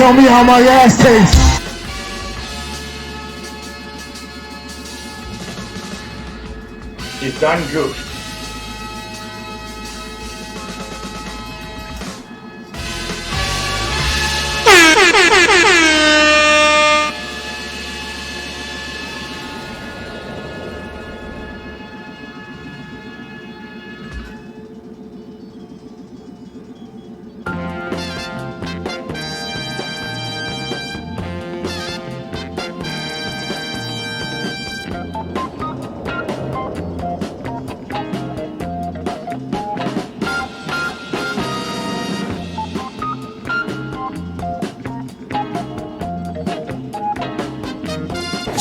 tell me how my ass tastes. It's done good.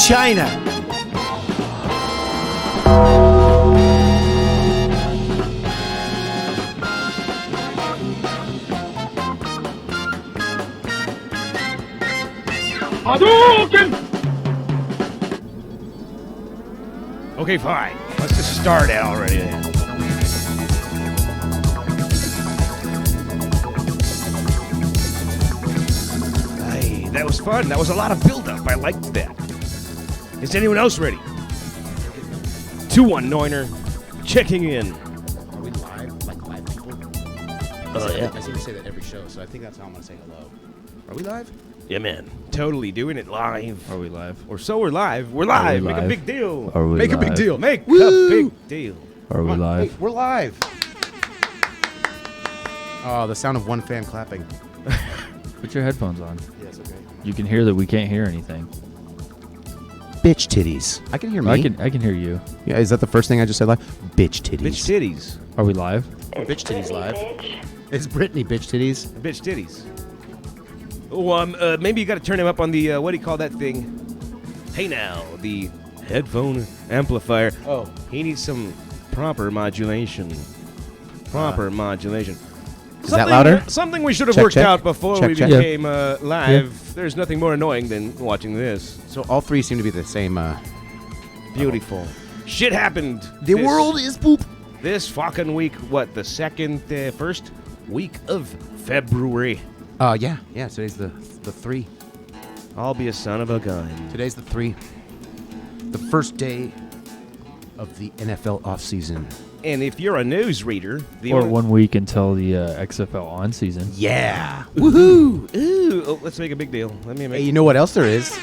China. Okay, fine. Let's just start it already then. Hey, that was fun. That was a lot of build-up. I liked that. Is anyone else ready? 2-1-9er, checking in. Are we live? Like live people? Yeah. I seem to say that every show, so I think that's how I'm going to say hello. Are we live? Yeah, man. Totally doing it live. Are we live? Or so we're live. We're live. Make a live? big deal. Are we Make a big live? deal. Make Woo! a big deal. Are we live? Hey, we're live. Oh, the sound of one fan clapping. Put your headphones on. Yes, okay. You can hear that we can't hear anything. Bitch titties. I can hear me. I can hear you. Yeah, is that the first thing I just said live? Bitch titties. Bitch titties. Are we live? Bitch titties live. It's Brittany, bitch titties. Bitch titties. Oh, maybe you got to turn him up on the, what do you call that thing? Hey now, the headphone amplifier. Oh. He needs some proper modulation. Proper modulation. Is that louder? Something we should have Check, worked check. out before Check, we check. became live. There's nothing more annoying than watching this. So all three seem to be the same. Beautiful. Shit happened. The world is poop. This fucking week, what, the first week of February. Yeah. Today's the 3. I'll be a son of a gun. Today's the 3. The first day of the NFL offseason. And if you're a news reader, Or 1 week until the XFL on season. Yeah. Woohoo! Ooh, oh, let's make a big deal. Let me make. Hey, you know what else there is?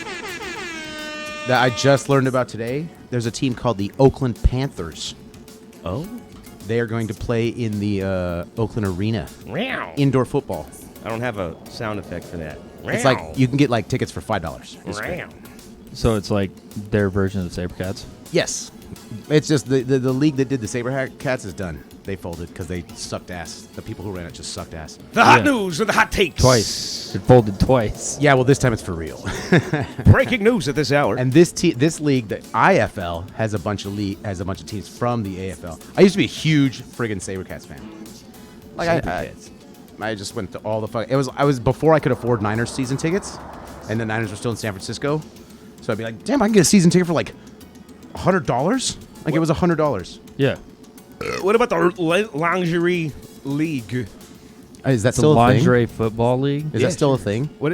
That I just learned about today? There's a team called the Oakland Panthers. Oh, They are going to play in the Oakland Arena. meow. Indoor football. I don't have a sound effect for that. It's like you can get like tickets for $5. It's great. Meow. So it's like their version of the Sabercats. Yes. It's just the league that did the Sabercats is done. They folded because they sucked ass. The people who ran it just sucked ass. The hot Yeah. news with the hot takes. Twice. It folded twice. Yeah, well, this time it's for real. Breaking news at this hour. And this league, the IFL, has a bunch of teams from the AFL. I used to be a huge friggin' Sabercats fan. Like I just went to all the fun. I was before I could afford Niners season tickets, and the Niners were still in San Francisco. So I'd be like, damn, I can get a season ticket for like $100. Like it was $100. Yeah. What about the lingerie league? Is that The still a thing? lingerie football league. Is that still a thing? What?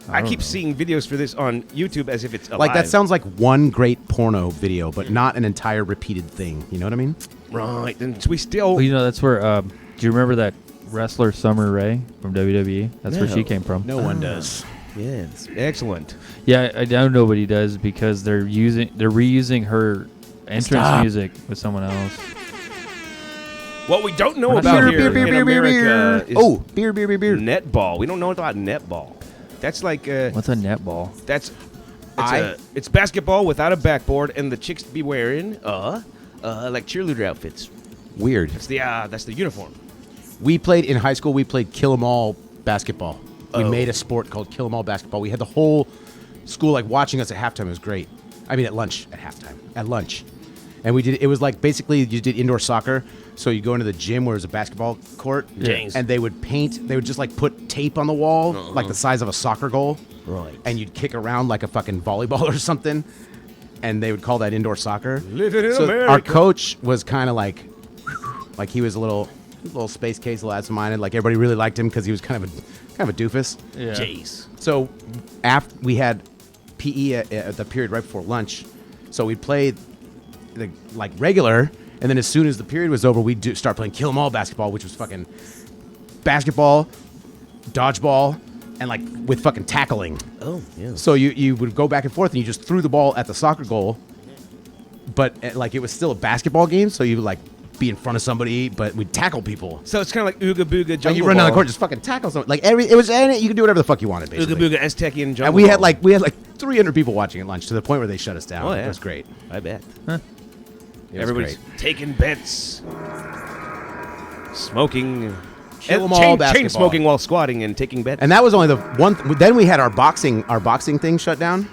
I don't keep know. seeing videos for this on YouTube as if it's alive. Like that sounds like one great porno video, but not an entire repeated thing. You know what I mean? right. And we still. Well, you know, that's where, do you remember that wrestler Summer Rae from WWE? That's where No. she came from. No one does. Yes, excellent. Yeah, I know nobody does because they're reusing her entrance Stop. music with someone else. What we don't know Beer, about beer, here beer, in beer, beer, America beer. is Oh, beer. netball. We don't know about netball. That's like What's a netball? it's basketball without a backboard, and the chicks be wearing like cheerleader outfits. Weird. That's the uniform. We played in high school. We played Kill 'Em All basketball. We Oh. made a sport called Kill 'Em All basketball. We had the whole school like watching us at halftime. It was great. I mean, at lunch, at halftime, at lunch, and we did. It was like basically you did indoor soccer. So you go into the gym where there's a basketball court, James. and they would paint. They would just like put tape on the wall, like the size of a soccer goal, Right. and you'd kick around like a fucking volleyball or something, and they would call that indoor soccer. Living in So America. our coach was kind of like he was a little little space case, little absent-minded. Like everybody really liked him because he was kind of a doofus. Yeah. Jeez. So after we had PE at the period right before lunch, so we'd play like regular, and then as soon as the period was over, we'd start playing kill 'em all basketball, which was fucking basketball, dodgeball, and like with fucking tackling. Oh, yeah. So you would go back and forth, and you just threw the ball at the soccer goal, but like it was still a basketball game, so you would like be in front of somebody, but we'd tackle people. So it's kind of like Ooga Booga Jungle Like you run down the Ball. court, just fucking tackle someone. Like you could do whatever the fuck you wanted, basically. Ooga Booga Aztecian Jungle And we had Ball. like 300 people watching at lunch to the point where they shut us down. Oh, yeah. It was great. I bet. It was Everybody's great. taking bets. Smoking. Kill 'em chain all basketball. smoking while squatting and taking bets. And that was only the one. Then we had our boxing thing shut down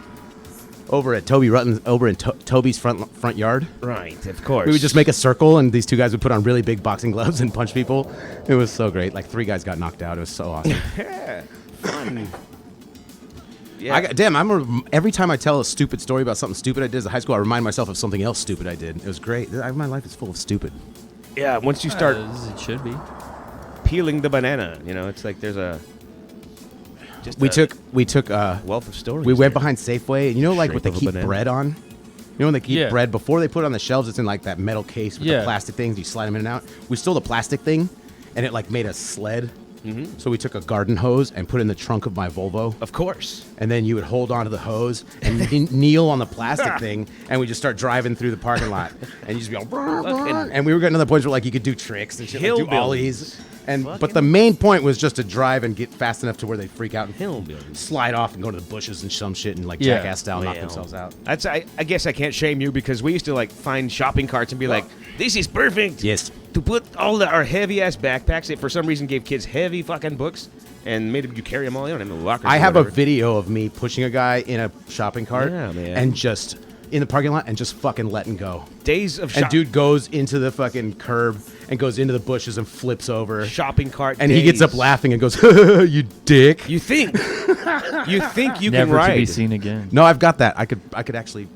over at Toby Rutten's, over in Toby's front yard. Right, of course. We would just make a circle, and these two guys would put on really big boxing gloves and punch people. It was so great. Like 3 guys got knocked out. It was so awesome. Yeah, fun. Yeah. Every time I tell a stupid story about something stupid I did as a high school, I remind myself of something else stupid I did. It was great. My life is full of stupid. Yeah, once you start As it should be. peeling the banana, it's like there's We took wealth of stories. we went there. behind Safeway, and like Shape what they of a keep banana. bread on? You know when they keep Yeah. bread before they put it on the shelves, it's in like that metal case with the Yeah. plastic things. You slide them in and out. We stole the plastic thing, and it like made a sled. Mm-hmm. So we took a garden hose and put it in the trunk of my Volvo, Of course. and then you would hold onto the hose and kneel on the plastic thing, and we just start driving through the parking lot, and you just be all, "Brr, brr," Fucking and we were getting to the point where like you could do tricks and shit, like do hillbillies. ollies, and but Fucking- the main point was just to drive and get fast enough to where they freak out and Hillbillies. slide off and go to the bushes and some shit and like Yeah. jackass style knock Well, themselves out. I guess I can't shame you because we used to like find shopping carts and be like, this is perfect. Yes. To put all our heavy ass backpacks, it for some reason gave kids heavy fucking books and made you carry them all in the lockers. I or have a whatever. video of me pushing a guy in a shopping cart Yeah, man. and just in the parking lot and just fucking letting go. Days of And dude goes into the fucking curb and goes into the bushes and flips over. shopping cart And he gets up days. laughing and goes, "You dick." You think you Never can to be ride. seen again. No, I've got that. I could actually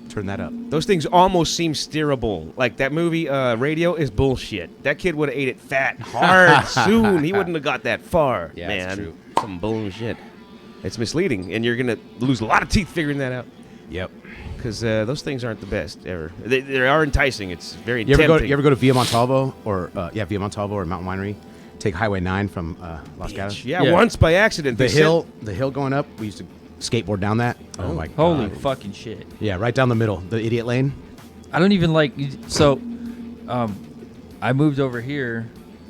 turn that up. Those things almost seem steerable. Like that movie Radio is bullshit. That kid would have ate it fat hard soon. He wouldn't have got that far. Yeah, man. it's true. Some bullshit. It's misleading, and you're gonna lose a lot of teeth figuring that out. Yep. Because those things aren't the best ever. They are enticing. It's very You tempting. ever go to Via Montalvo or Via Montalvo or Mountain Winery? Take Highway 9 from Los Gatos. Yeah, Yeah. once by accident. The they said- hill going up. We used to skateboard down that. Oh my god. Holy fucking shit. Yeah, right down the middle, the idiot lane. I don't even like. So, I moved over here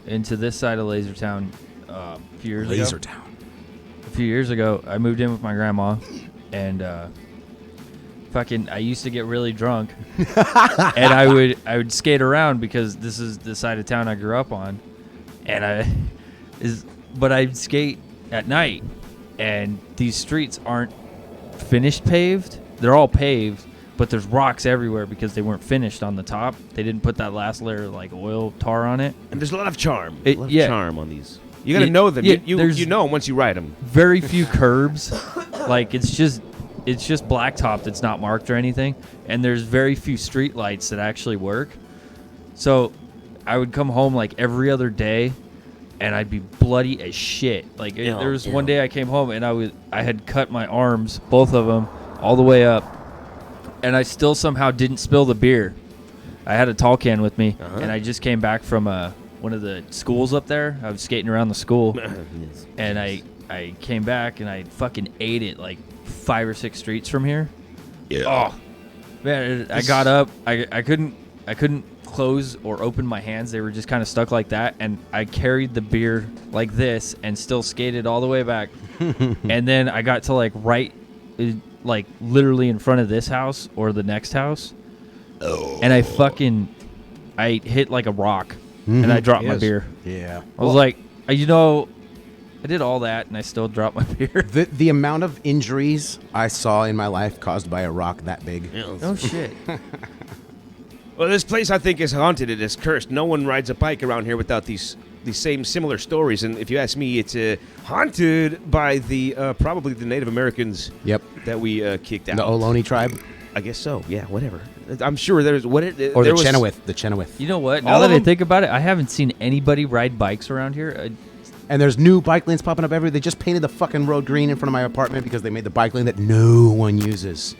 into this side of Lasertown a few years ago. Lasertown. A few years ago, I moved in with my grandma, and I used to get really drunk, and I would skate around because this is the side of town I grew up on, but I'd skate at night, and these streets aren't finished paved. They're all paved, but there's rocks everywhere because they weren't finished on the top. They didn't put that last layer of like oil tar on it. And there's a lot of charm. It- a lot yeah. of charm on these. You gotta Yeah, know them. yeah, You there's- know them once you ride them. Very few curbs. Like it's just blacktop that's not marked or anything, and there's very few street lights that actually work. So I would come home like every other day, and I'd be bloody as shit. Like there was one day I came home and I had cut my arms, both of them, all the way up, and I still somehow didn't spill the beer. I had a tall can with me, and I just came back from one of the schools up there. I was skating around the school, and I came back and I fucking ate it like 5 or 6 streets from here. Yeah. Oh, man! I got up. I couldn't close or open my hands. They were just kind of stuck like that, and I carried the beer like this and still skated all the way back. And then I got to like like literally in front of this house or the next house, and I hit like a rock, and I dropped my Yes. beer. Yeah. I was like, I did all that, and I still dropped my beer. The amount of injuries I saw in my life caused by a rock that big. Oh shit! Well, this place I think is haunted. It is cursed. No one rides a bike around here without these same similar stories. And if you ask me, it's haunted by the probably the Native Americans. Yep. That we kicked out. The Ohlone tribe. I guess so. Yeah. Whatever. I'm sure there's what it Or there the was, Chenoweth. The Chenoweth. You know what? All Now of that I them? think about it, I haven't seen anybody ride bikes around here. And there's new bike lanes popping up everywhere. They just painted the fucking road green in front of my apartment because they made the bike lane that no one uses.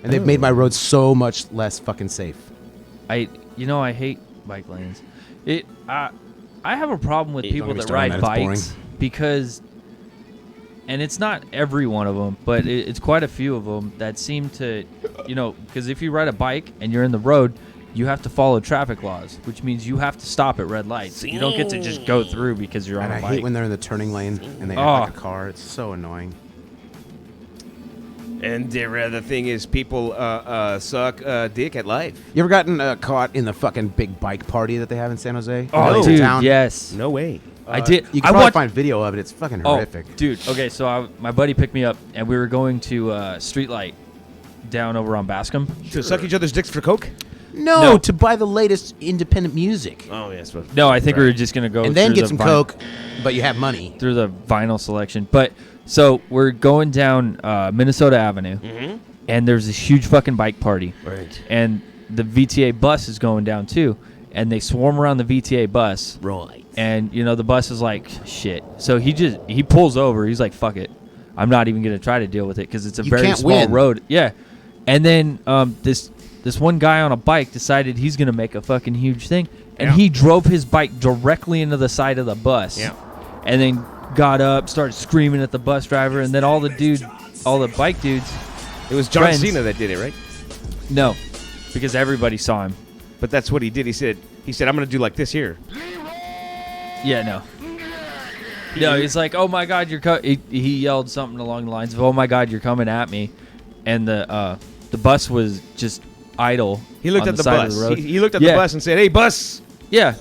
And they've made my roads so much less fucking safe. I hate bike lanes. I have a problem with Don't people get me that started ride on that, it's bikes boring. because, and it's not every one of them, but it's quite a few of them that seem to, because if you ride a bike and you're in the road, you have to follow traffic laws, which means you have to stop at red lights. You don't get to just go through because you're on And a I bike. hate when they're in the turning lane and they act like a car. It's so annoying. And the thing is, people suck dick at life. You ever gotten caught in the fucking big bike party that they have in San Jose? Oh, dude, yes. No way. I did. You I can probably watched. find video of it. It's fucking horrific. Dude. Okay, so my buddy picked me up, and we were going to Streetlight down over on Bascom. To suck each other's dicks for coke? No, to buy the latest independent music. Oh yes. No, I think we were just gonna go And then through get the some vi- Coke, but you have money. through the vinyl selection. But so we're going down Minnesota Avenue, and there's this huge fucking bike party, Right. and the VTA bus is going down too, and they swarm around the VTA bus, Right. and the bus is like shit. So he pulls over. He's like, fuck it, I'm not even gonna try to deal with it because it's a You very can't small win. road. Yeah, and then this one guy on a bike decided he's gonna make a fucking huge thing, and Yeah. he drove his bike directly into the side of the bus. Yeah. And then got up, started screaming at the bus driver, and then all the bike dudes, It was John Friends. Cena that did it, right? no, because everybody saw him. But that's what he did. He said, I'm going to do like this here. Yeah, no. No, he's like, oh my God, he yelled something along the lines of, oh my God, you're coming at me. And the bus was just idle. He looked on at the side of bus. the road. He looked at Yeah. the bus and said, "Hey, bus, Yeah.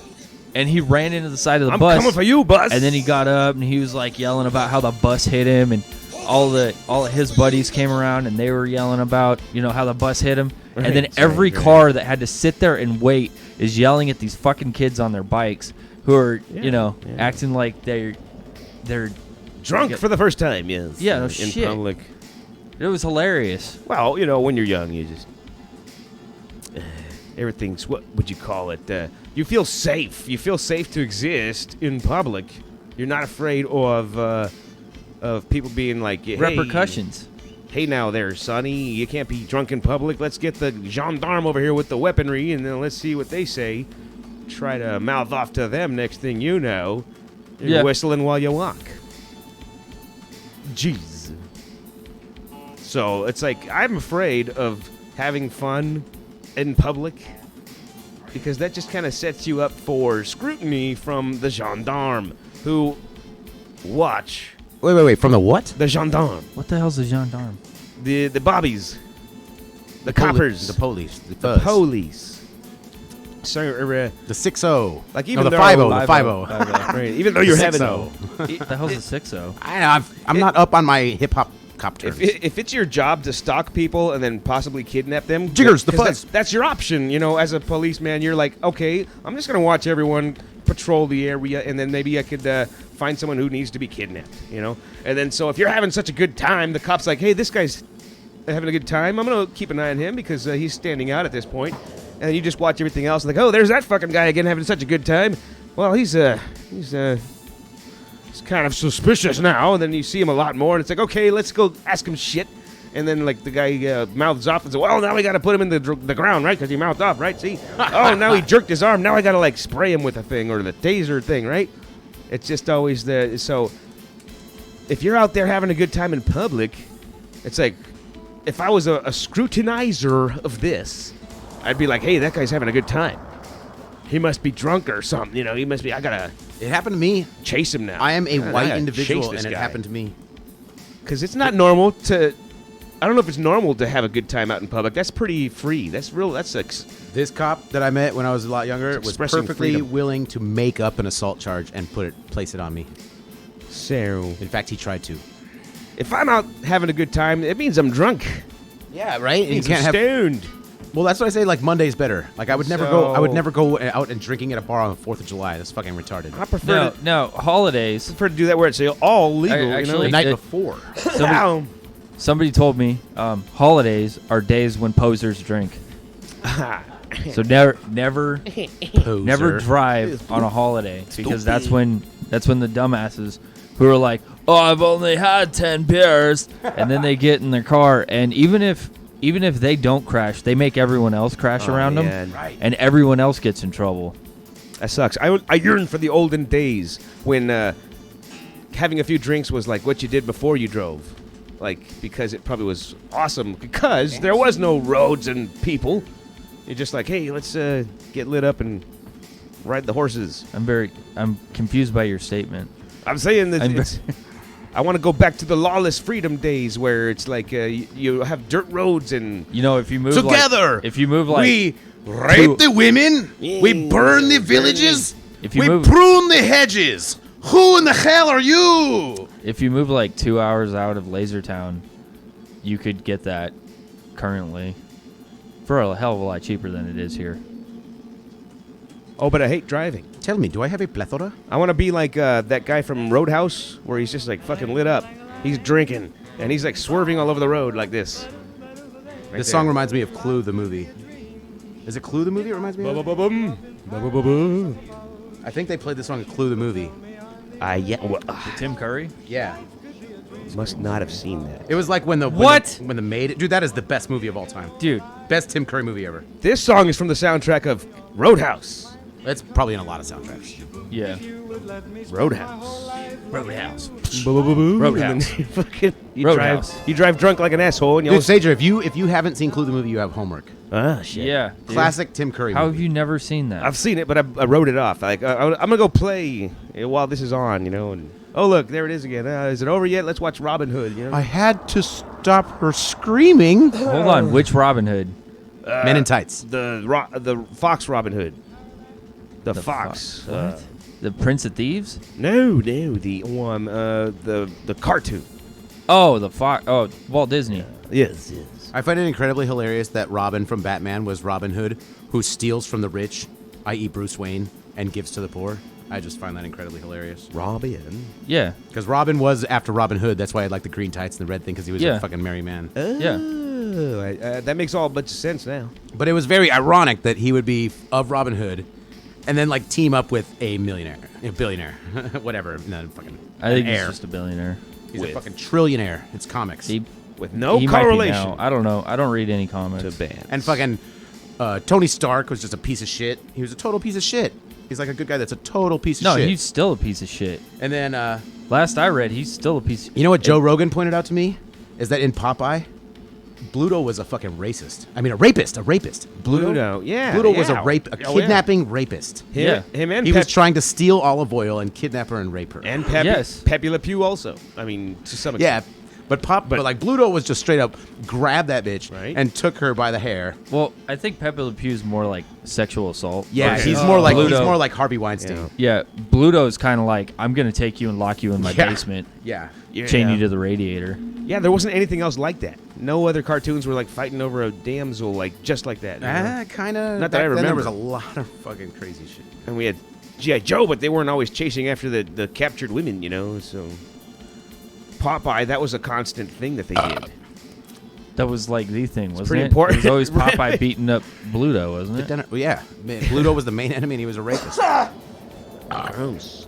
And he ran into the side of the I'm bus. coming for you, bus." And then he got up and he was like yelling about how the bus hit him, and all of his buddies came around and they were yelling about how the bus hit him. Right. And then every car that had to sit there and wait is yelling at these fucking kids on their bikes who are acting like they're drunk Yeah. for the first time, yes. Yeah, no in shit. public. it was hilarious. Well, when you're young, you just everything's, what would you call it? You feel safe. You feel safe to exist in public. You're not afraid of people being like, hey, Repercussions. Hey, now there, Sonny, you can't be drunk in public. Let's get the gendarme over here with the weaponry, and then let's see what they say. Try to mouth off to them. Next thing you know, you're Yeah. whistling while you walk. Jeez. So it's like, I'm afraid of having fun in public because that just kind of sets you up for scrutiny from the gendarme who watch Wait. From the what? the gendarme, What the hell's a gendarme? the bobbies, the coppers, The police. The the fuzz. police. So, The 6-0. like even no, the though 5-0. The 5-0. right, even though you're having 6-0. What the hell's a 6-0? I know. I'm not up on my hip hop cop terms. if it's your job to stalk people and then possibly kidnap them, Jiggers, the 'cause fuzz. that's your option. As a policeman, you're like, okay, I'm just gonna watch everyone patrol the area, and then maybe I could find someone who needs to be kidnapped. And then so if you're having such a good time, the cop's like, hey, this guy's having a good time. I'm gonna keep an eye on him because he's standing out at this point. And you just watch everything else, like, oh, there's that fucking guy again having such a good time. Well, he's kind of suspicious now. And then you see him a lot more, and it's like, okay, let's go ask him shit. And then, like, the guy mouths off and says, well, now we got to put him in the ground, right? Because he mouthed off, right? See? Oh, now he jerked his arm. Now I got to, like, spray him with a thing or the taser thing, right? It's just always so if you're out there having a good time in public, it's like, if I was a scrutinizer of this, I'd be like, hey, that guy's having a good time. He must be drunk or something. He must be, I got to It happened to me. chase him now. I am a I white gotta individual, chase this and it guy. happened to me. Because it's not normal to, I don't know if it's normal to have a good time out in public. That's pretty free. That's like, This cop that I met when I was a lot younger was Expressing perfectly freedom. willing to make up an assault charge and place it on me. so. In fact, he tried to. If I'm out having a good time, it means I'm drunk. Yeah, right. It means I'm stoned. Well, that's what I say. Like Monday's better. Like I would never So- go out and drinking at a bar on the 4th of July. That's fucking retarded. I prefer No, holidays. to do that where it's all legal. Actually, The night it- before. Somebody told me holidays are days when posers drink. So never drive on a holiday because that's when the dumbasses who are like, oh, I've only had 10 beers, and then they get in their car, and even if they don't crash, they make everyone else crash around them, and everyone else gets in trouble. That sucks. I yearn for the olden days when having a few drinks was like what you did before you drove. Like, because it probably was awesome because there was no roads and people. You're just like, hey, let's get lit up and ride the horses. I'm confused by your statement. I'm saying that I want to go back to the lawless freedom days where it's like you have dirt roads and if you move together, we rape the women, we burn the villages, we prune the hedges. Who in the hell are you? If you move like 2 hours out of Lasertown, you could get that currently for a hell of a lot cheaper than it is here. Oh, but I hate driving. Tell me, do I have a plethora? I want to be like that guy from Roadhouse where he's just like fucking lit up. He's drinking and he's like swerving all over the road like this. This song reminds me of Clue the movie. Is it Clue the movie it reminds me of? I think they played this song in Clue the movie. Tim Curry? Yeah. Must not have seen that. It was like when the maid... Dude, that is the best movie of all time. Dude. Best Tim Curry movie ever. This song is from the soundtrack of Roadhouse. It's probably in a lot of soundtracks. Yeah. Roadhouse. Roadhouse. You drive drunk like an asshole. And you Dude, Sajor, if you haven't seen Clue the movie, you have homework. Ah, shit. Yeah. Dude. Classic Tim Curry How movie. have you never seen that? I've seen it, but I wrote it off. Like I'm gonna go play while this is on, and oh look, there it is again. Is it over yet? Let's watch Robin Hood. I had to stop her screaming. Hold on, which Robin Hood? Men in Tights. The Fox Robin Hood. The Fox. What? The Prince of Thieves? No, the one, the cartoon. Oh, the Fox. Oh, Walt Disney. Yes. I find it incredibly hilarious that Robin from Batman was Robin Hood, who steals from the rich, i.e. Bruce Wayne, and gives to the poor. I just find that incredibly hilarious. Robin? Yeah. Because Robin was after Robin Hood. That's why I like the green tights and the red thing, because he was a fucking merry man. Yeah. That makes all much sense now. But it was very ironic that he would be of Robin Hood and then like team up with a millionaire, a billionaire, whatever. No, fucking I think heir. he's just a billionaire. He's a fucking trillionaire. It's comics. With no he might be correlation. now. I don't know. I don't read any comics. To bands. And fucking Tony Stark was just a piece of shit. He was a total piece of shit. He's like a good guy that's a total piece of shit. No, he's still a piece of shit. And then Last I read, he's still a piece of you know what Joe Rogan pointed out to me? Is that in Popeye, Bluto was a fucking racist. I mean, a rapist. Bluto, yeah. Bluto was a kidnapping rapist. Him and he was trying to steal olive oil and kidnap her and rape her. And Yes. Pepe Le Pew also. I mean, to some extent. Yeah, but like Bluto was just straight up grabbed that bitch Right. and took her by the hair. Well, I think Pepe Le Pew is more like sexual assault. Yeah, versus he's more Bluto. like Harvey Weinstein. Yeah, Bluto's kind of like, I'm gonna take you and lock you in my basement, Yeah. chain you to the radiator. Yeah, there wasn't anything else like that. No other cartoons were like fighting over a damsel like just like that. Kind of. Not that I remember. There was a lot of fucking crazy shit. And we had G.I. Joe, but they weren't always chasing after the captured women, so Popeye, that was a constant thing that they did. That was like the thing, wasn't pretty it? important. It was always Popeye Right. beating up Bluto, wasn't it? Yeah, man, Bluto was the main enemy and he was a rapist. Gross.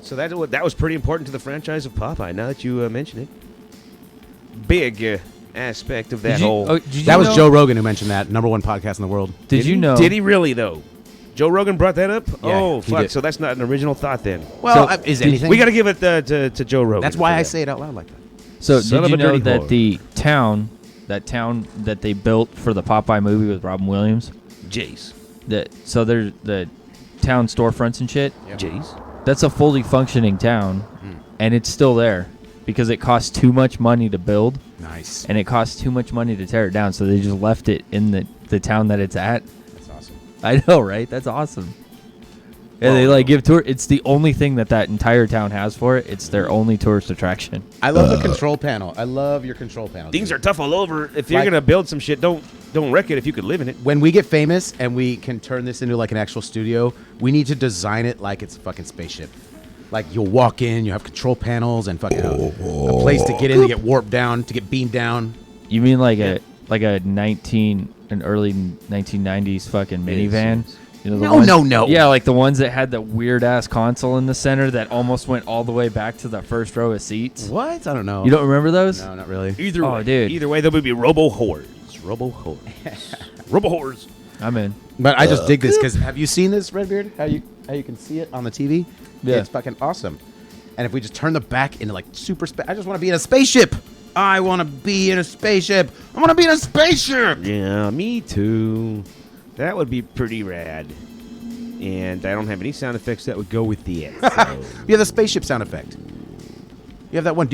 So that was pretty important to the franchise of Popeye. Now that you mention it, big aspect of that whole. Did you That was know- Joe Rogan who mentioned that. #1 podcast in the world. Did you know? Did he really though? Joe Rogan brought that up. Oh he fuck! did. So that's not an original thought then. Well, So, is did- anything? We got to give it to Joe Rogan. That's why for I that. say it out loud like that. So Son did of you a know dirty that whore. the town that they built for the Popeye movie with Robin Williams, Jace. so there's the town storefronts and shit. Jace. That's a fully functioning town, and it's still there because it costs too much money to build, Nice. and it costs too much money to tear it down. So they just left it in the town that it's at. That's awesome. I know, right? That's awesome. Yeah, they like give tour. It's the only thing that entire town has for it. It's their only tourist attraction. I love the control panel. I love your control panel. Things dude. are tough all over. If you're Like- gonna build some shit, don't wreck it if you could live in it. When we get famous and we can turn this into like an actual studio, we need to design it like it's a fucking spaceship. Like you'll walk in, you have control panels and fucking a place to get in, to get warped down, to get beamed down. You mean like a 19 an early 1990s fucking minivan. You know, the No, ones, no, no. Yeah, like the ones that had the weird ass console in the center that almost went all the way back to the first row of seats. What? I don't know. You don't remember those? No, not really. Either Oh, way, dude. Either way, there would be Robo Whores. Robo Whores. Robo Whores. I'm in. But I just dig this because have you seen this, Redbeard? How you can see it on the TV? Yeah. It's fucking awesome. And if we just turn the back into like super I just want to be in a spaceship. I want to be in a spaceship. I want to be in a spaceship. Yeah, me too. That would be pretty rad. And I don't have any sound effects that would go with it. So. You have the spaceship sound effect. You have that one.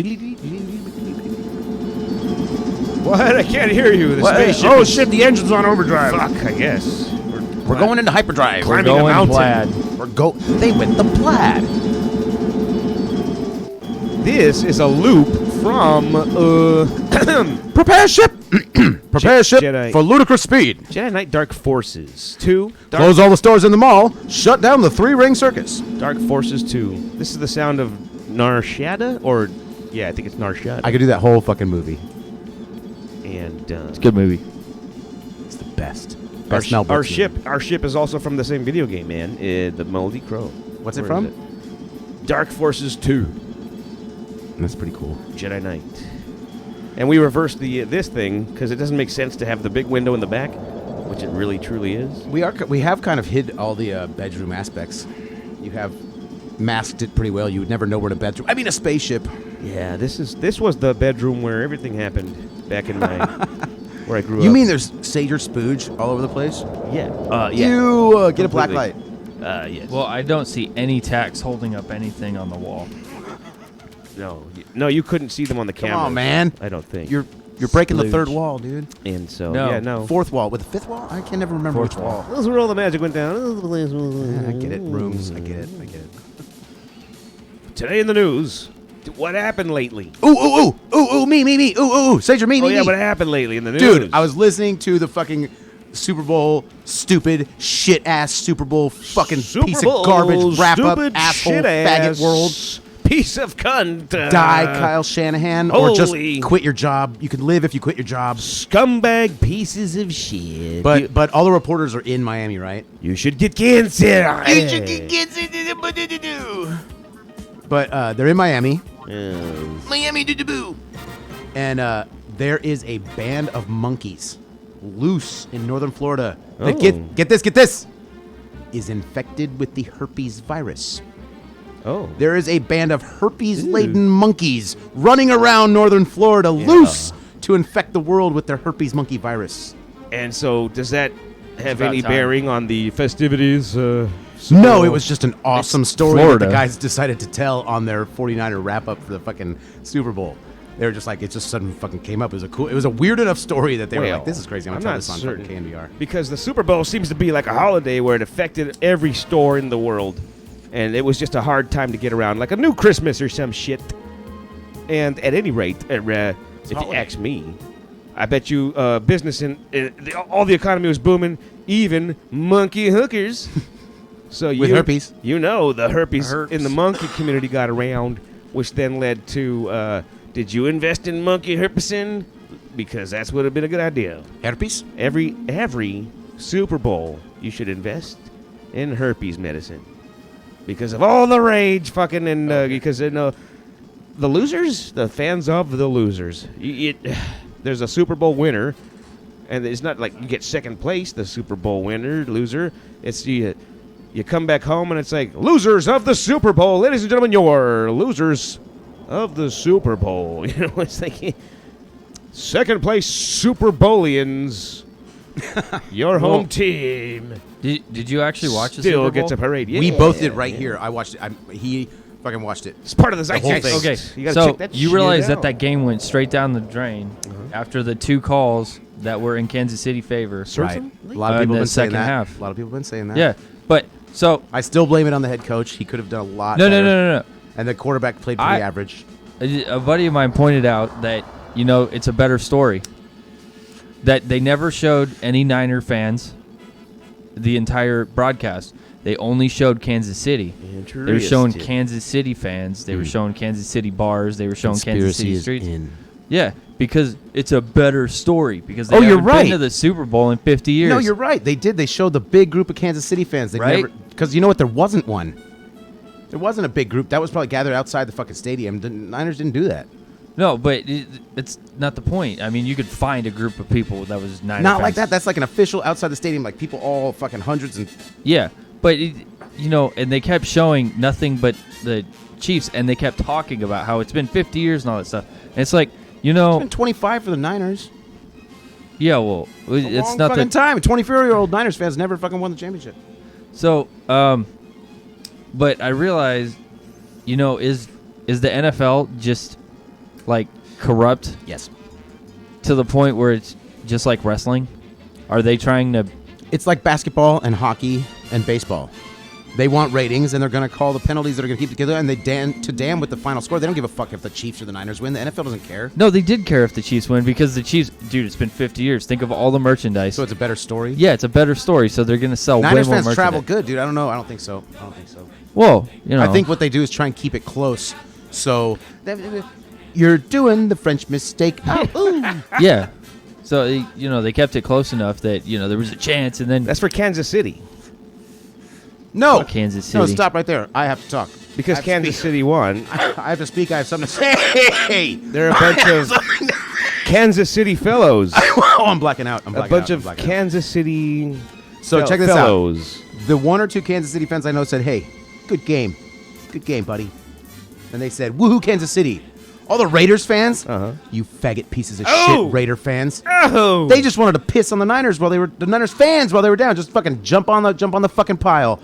What? I can't hear you. The What? spaceship. Oh shit! The engine's on overdrive. Fuck, I guess. We're going into hyperdrive. Climbing a Going mountain. plaid. They went the plaid. This is a loop from Prepare ship. Prepare ship Jedi. for ludicrous speed. Jedi Knight Dark Forces 2. Close all the stores in the mall. Shut down the 3-ring circus. Dark Forces 2. This is the sound of Narshada? Or, yeah, I think it's Narshada. I could do that whole fucking movie. And It's a good movie. It's the best. our, Best Mel our Brooks ship movie. our ship is also from the same video game, man. The Moldy Crow. What's it Where from? is it? Dark Forces 2. That's pretty cool. Jedi Knight. And we reversed this thing because it doesn't make sense to have the big window in the back, which it really truly is. We have kind of hid all the bedroom aspects. You have masked it pretty well. You would never know where a bedroom. I mean, a spaceship. Yeah, this was the bedroom where everything happened back in my where I grew up. You mean there's Sajor spooge all over the place? Yeah. Yeah. You get a black Completely. light. Yes. Well, I don't see any tacks holding up anything on the wall. No, you couldn't see them on the Come camera. on, man. I don't think. You're breaking the Splooge. third wall, dude. And so No. yeah, no. Fourth wall with the fifth wall. I can never remember Fourth which wall. Those were all the magic went down. I get it. Rooms. I get it. Today in the news, what happened lately? Ooh, me. Ooh, Sajor, me. Oh yeah, what happened lately in the news? Dude, I was listening to the fucking Super Bowl, stupid shit ass Super Bowl fucking Super piece Bowl, of garbage wrap up stupid asshole shit-ass faggot world. Piece of cunt. Die, Kyle Shanahan, or just holy- quit your job. You can live if you quit your job. Scumbag pieces of shit. But all the reporters are in Miami, right? you should get cancer. But they're in Miami. Yes. Miami doo and there is a band of monkeys loose in northern Florida that get this is infected with the herpes virus. Oh. There is a band of herpes-laden monkeys running around northern Florida loose to infect the world with their herpes monkey virus. And so, does that have about any time. bearing on the festivities? No, it was just an awesome story that Florida. the guys decided to tell on their 49er wrap-up for the fucking Super Bowl. They were just like, it just suddenly fucking came up. It was a weird enough story that they were like, this is crazy. I'm gonna tell this on fucking KNBR. Because the Super Bowl seems to be like a holiday where it affected every store in the world. And it was just a hard time to get around, like a new Christmas or some shit. And at any rate, if you ask me, I bet you business all the economy was booming, even monkey hookers. So With herpes. You know the herpes Herps. in the monkey community got around, which then led to, did you invest in monkey herpesing? Because that's would have been a good idea. Herpes? Every Super Bowl, you should invest in herpes medicine. Because of all the rage fucking and because the losers, the fans of the losers. There's a Super Bowl winner, and it's not like you get second place, the Super Bowl winner, loser. It's you come back home and it's like, losers of the Super Bowl, ladies and gentlemen, your losers of the Super Bowl. You know, it's like second place Super Bowlians, your home team. Did you actually watch the Still Super Bowl? gets a parade. Yeah, We both did right here. I watched it. He fucking watched it. It's part of the whole zeitgeist. thing. Okay, You gotta so check that you shit realize out. that game went straight down the drain after the 2 calls that were in Kansas City favor. Right. A lot of In people the have been saying second that. half. A lot of people have been saying that. Yeah, but so I still blame it on the head coach. He could have done a lot no. better. And the quarterback played pretty I- average. A buddy of mine pointed out that it's a better story. That they never showed any Niner fans the entire broadcast. They only showed Kansas City. They were showing Kansas City fans. They were showing Kansas City bars. They were showing Kansas City streets. Yeah, because it's a better story. Because they Oh, you're haven't right. been to the Super Bowl in 50 years. No, you're right. They did. They showed the big group of Kansas City fans. Right? Because you know what? There wasn't one. There wasn't a big group. That was probably gathered outside the fucking stadium. The Niners didn't do that. No, but it's not the point. I mean, you could find a group of people that was Niner Not fans. like that. That's like an official outside the stadium. Like people all fucking hundreds and... Yeah, but, and they kept showing nothing but the Chiefs, and they kept talking about how it's been 50 years and all that stuff. And it's like, It's been 25 for the Niners. yeah, well, It's it's long not fucking the... time. 24-year-old Niners fans never fucking won the championship. So, but I realized, is the NFL just, like, corrupt Yes. to the point where it's just like wrestling? Are they trying to... It's like basketball and hockey and baseball. They want ratings, and they're going to call the penalties that are going to keep together, and they damn with the final score. They don't give a fuck if the Chiefs or the Niners win. The NFL doesn't care. No, they did care if the Chiefs win because the Chiefs... Dude, it's been 50 years. Think of all the merchandise. So it's a better story? Yeah, it's a better story, so they're going to sell Niners way more fans merchandise. travel good, dude. I don't know. I don't think so. Whoa, I think what they do is try and keep it close. So you're doing the French mistake. Oh, ooh. Yeah. So, they kept it close enough that, there was a chance, and then... That's for Kansas City. No. Fuck Kansas No, City. stop right there. I have to talk. Because Kansas City won. I have to speak. I have something to say. They're a bunch of Kansas City fellows. Oh, I'm blacking out. A bunch of Kansas City So check this fellows. out. The one or two Kansas City fans I know said, hey, good game. Good game, buddy. And they said, woohoo, Kansas City. All the Raiders fans, you faggot pieces of shit Raider fans. Oh! They just wanted to piss on the Niners the Niners fans while they were down. Just fucking jump on the fucking pile.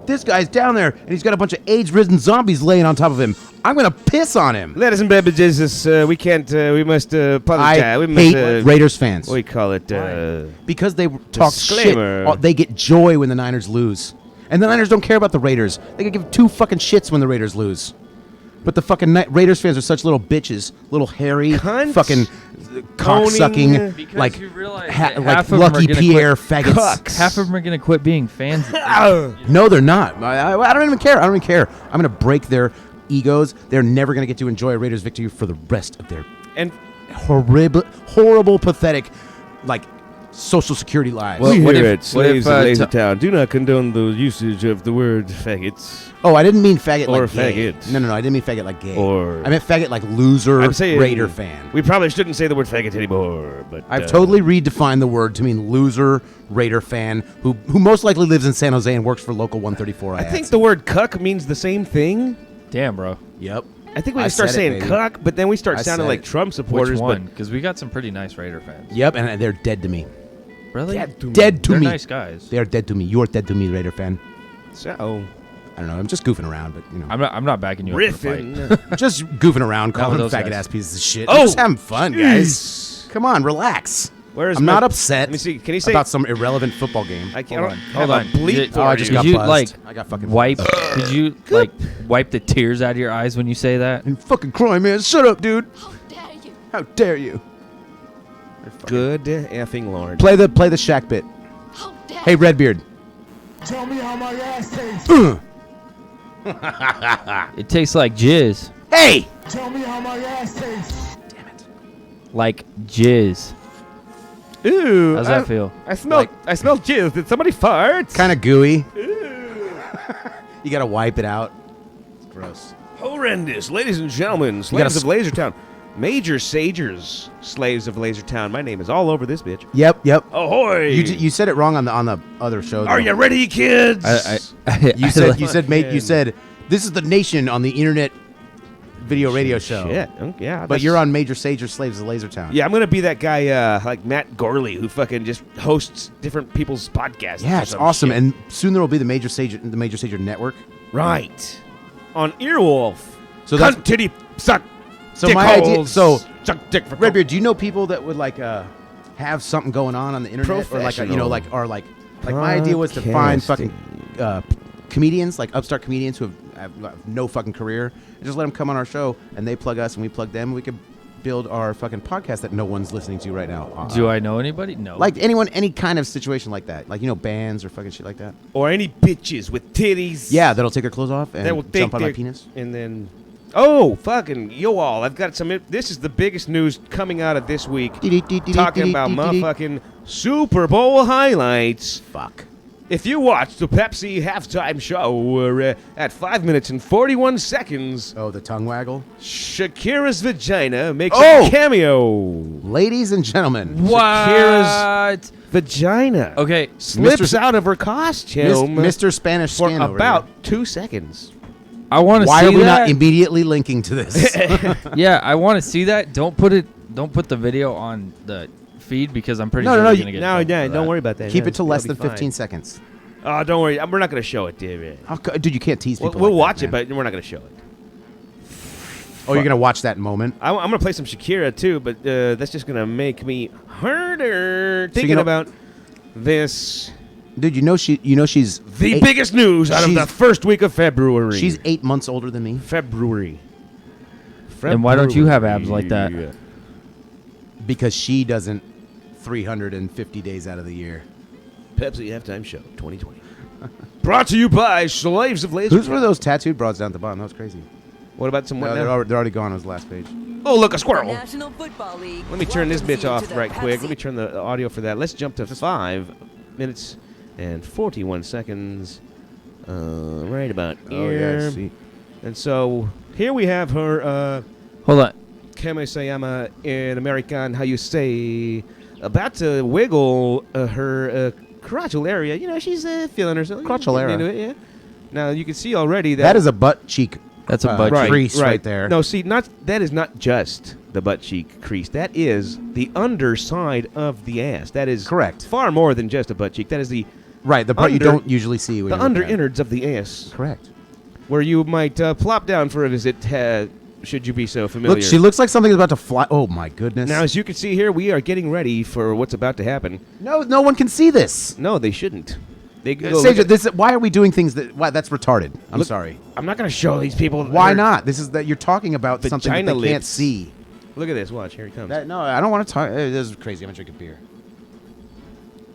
This guy's down there and he's got a bunch of AIDS-ridden zombies laying on top of him. I'm gonna piss on him. Ladies and beverages, we can't, we must apologize. I we hate must, Raiders fans. What do we call it? Because they talk Disclaimer. shit. They get joy when the Niners lose. And the Niners don't care about the Raiders. They can give two fucking shits when the Raiders lose. But the fucking Raiders fans are such little bitches, little hairy, Cunts. fucking cock-sucking, Because like, you realize that like half of them are Lucky gonna Pierre quit- faggots. Half of them are going to quit being fans. No, they're not. I don't even care. I don't even care. I'm going to break their egos. They're never going to get to enjoy a Raiders victory for the rest of their And horrible, pathetic, like, Social Security lives. we what here if- at Slaves what of if, Lasertown do not condone the usage of the word faggots. Oh, I didn't mean faggot Or like gay. faggot. No, I didn't mean faggot like gay. Or- I meant faggot like loser I'm saying Raider fan. We probably shouldn't say the word faggot anymore, but I've totally redefined the word to mean loser Raider fan who most likely lives in San Jose and works for local 134. I think the word cuck means the same thing. Damn, bro. Yep. I think we I start said it, saying baby. cuck, but then we start I sounding said like it. Trump supporters. Which one? Because we got some pretty nice Raider fans. Yep, and they're dead to me. Really? Dead to They're me. nice guys. They are dead to me. You are dead to me, Raider fan. But so I don't know. I'm just goofing around, but I'm not backing you up for the fight. riffing. just goofing around, calling them those faggot guys. ass pieces of shit. Oh, I'm just having fun, guys. Come on, relax. Where's I'm my- not upset. Let me see. Can you say about some irrelevant football game? I can't. Hold on. Bleep Did- Oh, I just Did got you buzzed. I got fucking wipe? Did you wipe the tears out of your eyes when you say that? And fucking cry, man. Shut up, dude. How dare you? How dare you? good effing Lord. Play the Shaq bit. How dare Hey, Redbeard. Tell me how my ass tastes. It tastes like jizz. Hey! Tell me how my ass tastes. Like jizz. Ooh, How's that feel? I smell jizz. Did somebody fart? Kind of gooey. You gotta wipe it out. It's gross. Horrendous, ladies and gentlemen, slaves of Lasertown, Major Sajors, slaves of Lasertown. My name is all over this bitch. Yep. Ahoy! You said it wrong on the other show. Are though. you ready, kids? You said this is the nation on the internet video radio show. Shit. Yeah. But you're on Major Sajor Slaves of Lasertown. Yeah, I'm gonna be that guy like Matt Gorley who fucking just hosts different people's podcasts. Yeah, or it's some awesome. shit. And soon there will be the Major Sajor Network. Right. On Earwolf. So that's Cunt titty suck. so dick my idea. holes, So suck dick for Redbeard, do you know people that would like have something going on the internet, or like my idea was to find fucking comedians, like upstart comedians who have no fucking career, and just let them come on our show and they plug us and we plug them. And we could build our fucking podcast that no one's listening to right now. Do I know anybody? No. Like anyone, any kind of situation like that, like bands or fucking shit like that. Or any bitches with titties. Yeah, that'll take their clothes off and That will take jump on my their- penis. And then Oh, fucking yo all! I've got some. This is the biggest news coming out of this week. Talking about motherfucking Super Bowl highlights. Fuck. If you watch the Pepsi halftime show at 5 minutes and 41 seconds, Oh, the tongue waggle. Shakira's vagina makes Oh! a cameo. Ladies and gentlemen, What? Vagina Okay. slips out of her costume Mr. Spanish for skin over about here. 2 seconds. I want to see Why are we that. not immediately linking to this? Yeah, I want to see that. Don't put the video on the feed because I'm pretty No, sure no, we're no, gonna get. No, in trouble yeah, for don't that. worry about that. Keep Yeah, it to less it'll than be 15 fine. seconds. Oh, don't worry. We're not going to show it, David. Dude, you can't tease people. We'll like watch that, it, man. but we're not going to show it. Oh, you're gonna watch that moment? I'm going to play some Shakira too, but that's just going to make me harder thinking you know- about this. Dude, you know she's The biggest news out of the she's- first week of February. She's 8 months older than me February. And why don't you have abs like that? because she doesn't 350 days out of the year. Pepsi Halftime Show 2020. Brought to you by Slaves of Lasertown. Whose were those tattooed broads down at the bottom? That was crazy. What about some No, what they're now? already gone. It was the last page. Oh, look, a squirrel. National Football League. Let me turn this welcomes bitch you off to the right quick. Pepsi Let me turn the audio for that. Let's jump to 5 minutes and 41 seconds. Right about Oh, here. yeah, see. And so here we have her, Hold on. Kame Sayama in American, how you say, about to wiggle her crotchal area. You know, she's feeling herself. Crotchal getting area. into it, yeah. Now, you can see already that... That is a butt cheek. That's a butt right, crease right there. No, see, that is not just the butt cheek crease. That is the underside of the ass. That is Correct. far more than just a butt cheek. That is the Right, the part you Under- don't usually see. When the you look under at it. innards of the ass, Correct. where you might plop down for a visit. Should you be so familiar? Look, she looks like something's about to fly. Oh my goodness! Now, as you can see here, we are getting ready for what's about to happen. no one can see this. No, they shouldn't. They can go Sajor, look at- why are we doing things that? Why, that's retarded. I'm Look- sorry. I'm not going to show these people. Why her- not? This is that you're talking about something that Vagina they can't lips. see. Look at this. Watch. Here he comes. No, I don't want to talk. This is crazy. I'm drinking beer.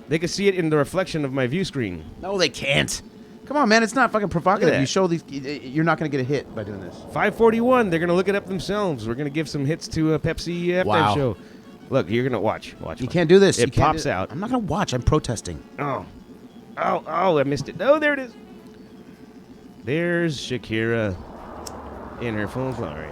They can see it in the reflection of my view screen. No, they can't. Come on, man. It's not fucking provocative. that. You show these. You're not going to get a hit by doing this. 5:41. They're gonna look it up themselves. We're gonna give some hits to a Pepsi halftime Wow. show. Look, you're gonna watch. You can't do this. It You can't pops do- out. I'm not going to watch. I'm protesting. Oh, I missed it. Oh, there it is. There's Shakira in her full glory.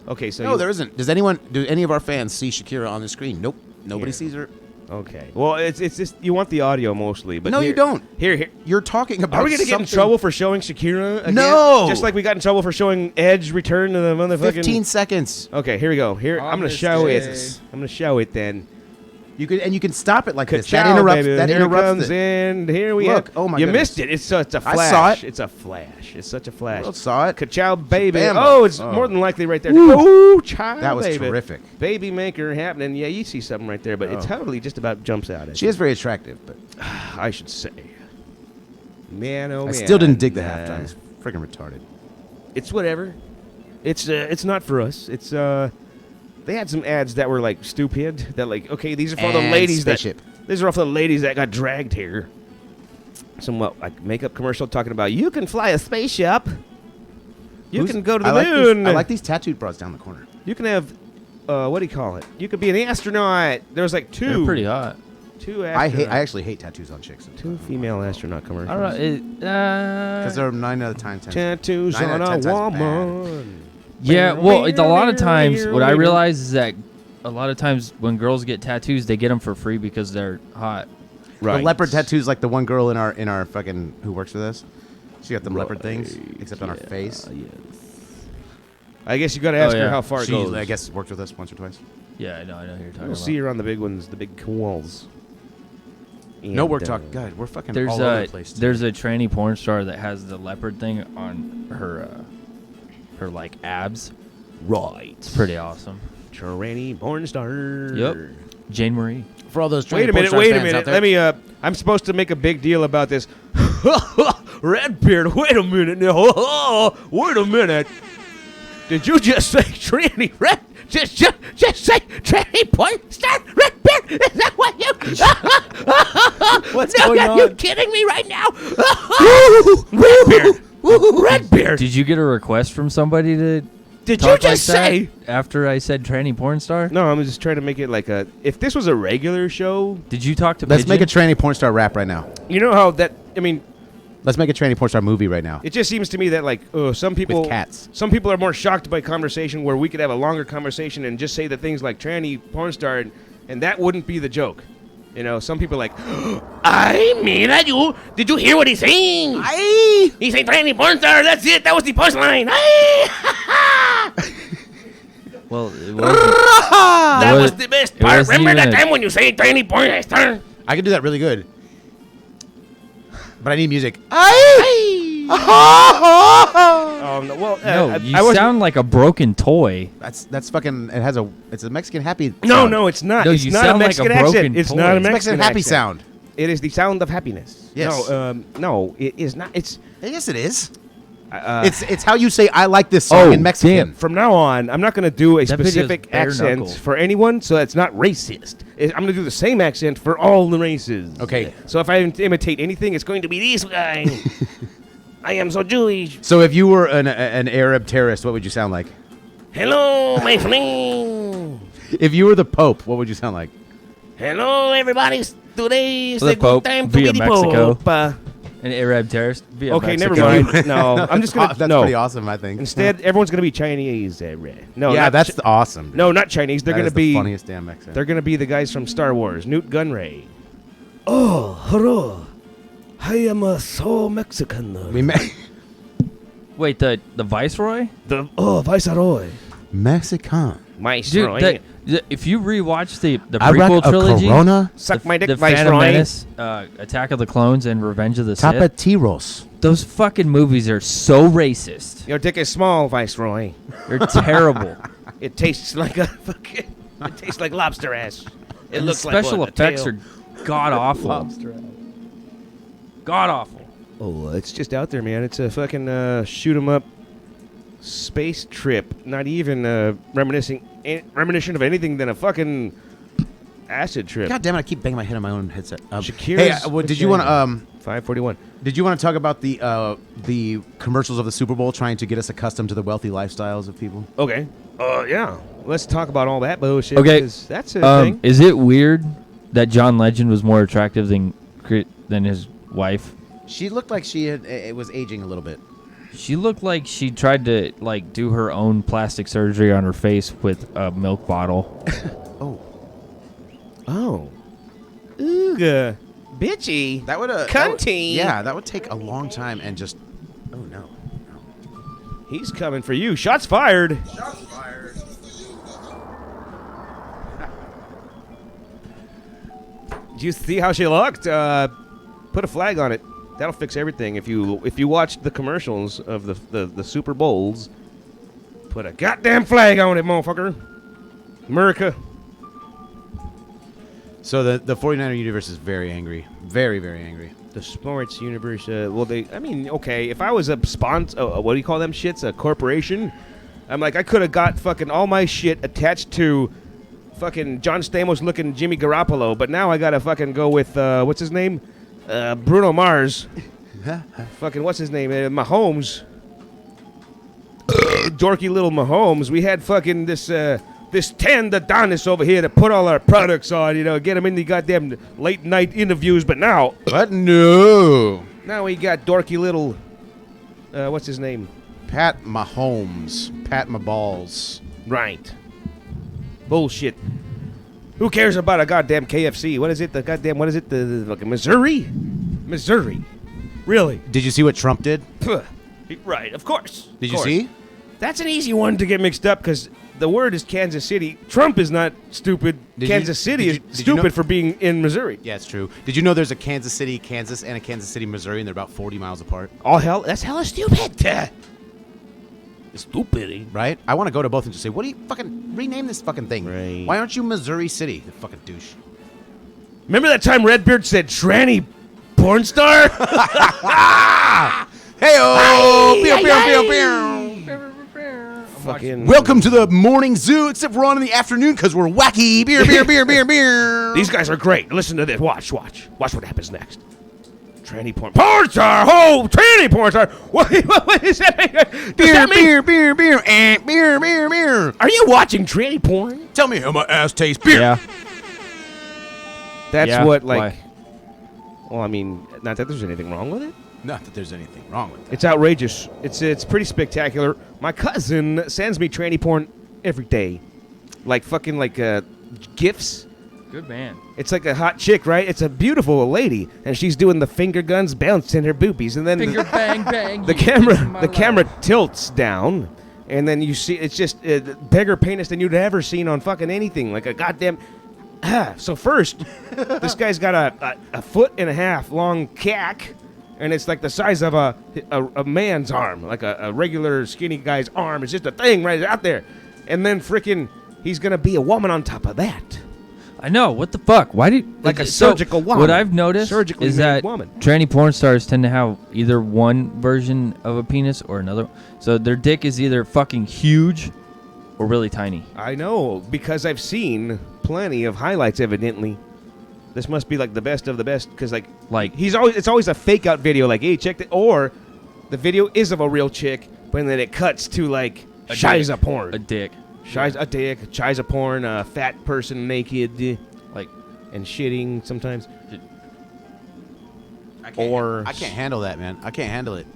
Okay, so No, there isn't. Do any of our fans see Shakira on the screen? Nope. Nobody Yeah. sees her. Okay. Well, it's just you want the audio mostly, but No, you here- don't. Here. You're talking about. Are we gonna get in something- trouble for showing Shakira again? No! Just like we got in trouble for showing Edge return to the motherfucking. 15 seconds. Okay, here we go. Here, On I'm gonna this show day. it. I'm gonna show it then. You can stop it like this. That Ka-chow, interrupts. baby. That Here interrupts. it comes in. Here we Look, have. oh my You goodness. missed it. It's a flash. I saw it. It's a flash. It's such a flash. I saw it. Ka-chow, baby. Bambo. Oh, it's Oh. more than likely right there. Oh, child, That was baby. terrific. Baby maker happening. Yeah, you see something right there, but it Oh. totally just about jumps out at She you. is very attractive, but I should say. Man, oh I man. still didn't dig the halftime. It's freaking retarded. It's whatever. It's not for us. It's they had some ads that were like stupid. That like, okay, these are for the And ladies spaceship. these are all for the ladies that got dragged here. Some like makeup commercial talking about you can fly a spaceship. You can go to the I like moon. I like these tattooed bras down the corner. You can have what do you call it? You could be an astronaut. There was like They're two. pretty hot. Two I astronauts. actually hate tattoos on chicks. two female astronaut commercials. I don't know. Because they're 9 out of 10 times. Tattoos 9 out on of a 10 times woman. Yeah, well, a lot of times, what I realize is that a lot of times when girls get tattoos, they get them for free because they're hot. Right. The leopard tattoos, like the one girl in our fucking who works with us. She got them leopard things, except on her face. I guess you got to ask Oh, her yeah. how far it She, goes. I guess, worked with us once or twice. Yeah, I know who you're talking We'll about. see her on the big ones, the big walls. No, we're talking. God, we're fucking There's all over a the place. there's a tranny porn star that has the leopard thing on her like abs. Right. It's pretty awesome. Tranny porn star. Yep. Jane Marie. for all those. Wait a minute. Let me. I'm supposed to make a big deal about this. Redbeard. Wait a minute now. Wait a minute. Did you just say tranny red? Just say tranny porn star Redbeard? Is that what you? What's No, going are on? you kidding me right now? Redbeard. Redbeard. Did you get a request from somebody to Did you talk just like that say? after I said tranny porn star? No, I'm just trying to make it like a. If this was a regular show, Did you talk to Let's Pigeon? make a tranny porn star rap right now. you know how that. I mean, Let's make a tranny porn star movie right now. it just seems to me that like some people With cats. Some people are more shocked by conversation where we could have a longer conversation and just say the things like tranny porn star, and that wouldn't be the joke. You know, some people are like, "Ay, mira you! Did you hear what he's saying? Ay, he's saying tranny porn star. That's it. That was the punchline. Ay, Well, it wasn't, that was- was the best it part. wasn't Remember even that a- time when you say tranny porn star? I can do that really good. But I need music. No, well, no, you sound like a broken toy. That's fucking. It's a Mexican happy. No, sound. no, it's not. No, It's you not a sound like a Mexican broken accent. It's toy. not a It's Mexican Mexican happy accent. sound. It is the sound of happiness. Yes. No, it is not. It's Yes, it is. It's how you say I like this song Oh, in Mexican. damn. from now on. I'm not going to do a That video's specific bare accent knuckle. for anyone, so it's not racist. I'm going to do the same accent for all the races. Okay. So if I imitate anything, it's going to be this guy. I am so Jewish. So if you were an Arab terrorist, what would you sound like? Hello, my friend. If you were the Pope, what would you sound like? Hello, everybody. Today is The the Pope good time to via be the Mexico. Pope. An Arab terrorist. Via Okay, never Mexico. mind. No, I'm just going to. That's no. pretty awesome, I think. Instead, everyone's going to be Chinese. No, yeah, not that's awesome. dude. no, not Chinese. They're That going is to be the funniest damn Mexican. They're going to be the guys from Star Wars. Newt Gunray. Oh, hello. I am so Mexican. We Wait, the Viceroy? Viceroy. Mexican. Viceroy. Dude, if you rewatch the I rock prequel a trilogy, Corona Suck my dick, the Phantom Viceroy. Menace, Attack of the Clones, and Revenge of the Sith, Tapatiros. those fucking movies are so racist. Your dick is small, Viceroy. They're terrible. It tastes like a fucking. It tastes like lobster ass. It And the looks like special what, a effects tail? are god awful. God awful. Oh, it's just out there, man. It's a fucking shoot 'em up space trip. Not even reminiscent of anything than a fucking acid trip. God damn it! I keep banging my head on my own headset. Shakira's Did you want to 541. Did you want to talk about the commercials of the Super Bowl trying to get us accustomed to the wealthy lifestyles of people? Okay. Yeah. Let's talk about all that bullshit. Okay. 'Cause that's a thing. Is it weird that John Legend was more attractive than his wife? She looked like she it was aging a little bit. She looked like she tried to do her own plastic surgery on her face with a milk bottle. Oh. Ooga. Bitchy. That would Cunty. that would take a long time and just. Oh no. He's coming for you. Shots fired. Do you see how she looked? Put a flag on it. That'll fix everything. If you watch the commercials of the Super Bowls, put a goddamn flag on it, motherfucker. America. So the 49er universe is very angry. Very, very angry. The sports universe. Okay. If I was a sponsor, what do you call them shits? A corporation. I'm like, I could have got fucking all my shit attached to fucking John Stamos looking Jimmy Garoppolo, but now I gotta fucking go with what's his name? Bruno Mars. Fucking what's his name? Mahomes. Dorky little Mahomes. We had fucking this Tan Adonis over here to put all our products on, get them in the goddamn late night interviews, but now No. we got dorky little what's his name? Pat Mahomes. Pat my balls. Right. Bullshit. Who cares about a goddamn KFC? What is it? The fucking Missouri? Missouri. Really? Did you see what Trump did? Right, of course. Did you see? That's an easy one to get mixed up because the word is Kansas City. Trump is not stupid. Kansas City is stupid for being in Missouri. Yeah, it's true. Did you know there's a Kansas City, Kansas, and a Kansas City, Missouri, and they're about 40 miles apart? Oh, hell, that's hella stupid. Stupid. Right? I want to go to both and just say, what do you fucking rename this fucking thing? Right. Why aren't you Missouri City? The fucking douche. Remember that time Redbeard said tranny porn star? Fucking. Welcome to the morning zoo, except we're on in the afternoon because we're wacky. Beer. These guys are great. Listen to this. Watch what happens next. Tranny porn. Porn star! Oh, tranny porn star! What is that? Beer. Are you watching tranny porn? Tell me how my ass tastes. Beer. Yeah. That's Yeah, what, like... why? Well, I mean, not that there's anything wrong with it. Not that there's anything wrong with that. It's outrageous. It's pretty spectacular. My cousin sends me tranny porn every day. Like fucking like GIFs. Good man. It's like a hot chick, right? It's a beautiful lady, and she's doing the finger guns bouncing her boobies, and then Finger bang bang. the camera tilts down, and then you see it's just bigger penis than you'd ever seen on fucking anything, like a goddamn. So first, this guy's got a foot and a half long cack, and it's like the size of a man's arm, like a regular skinny guy's arm. It's just a thing right out there, and then frickin' he's gonna be a woman on top of that. I know. What the fuck? Why did Like a surgical woman. What I've noticed Surgically is made that woman. tranny porn stars tend to have either one version of a penis or another. So their dick is either fucking huge or really tiny. I know, because I've seen plenty of highlights, evidently. This must be like the best of the best, because like it's always a fake out video, like, hey, check it, or the video is of a real chick, but then it cuts to like shiza porn. A dick. A dick, shiza porn, a fat person naked, Like, and shitting sometimes. I can't handle that, man. I can't handle it.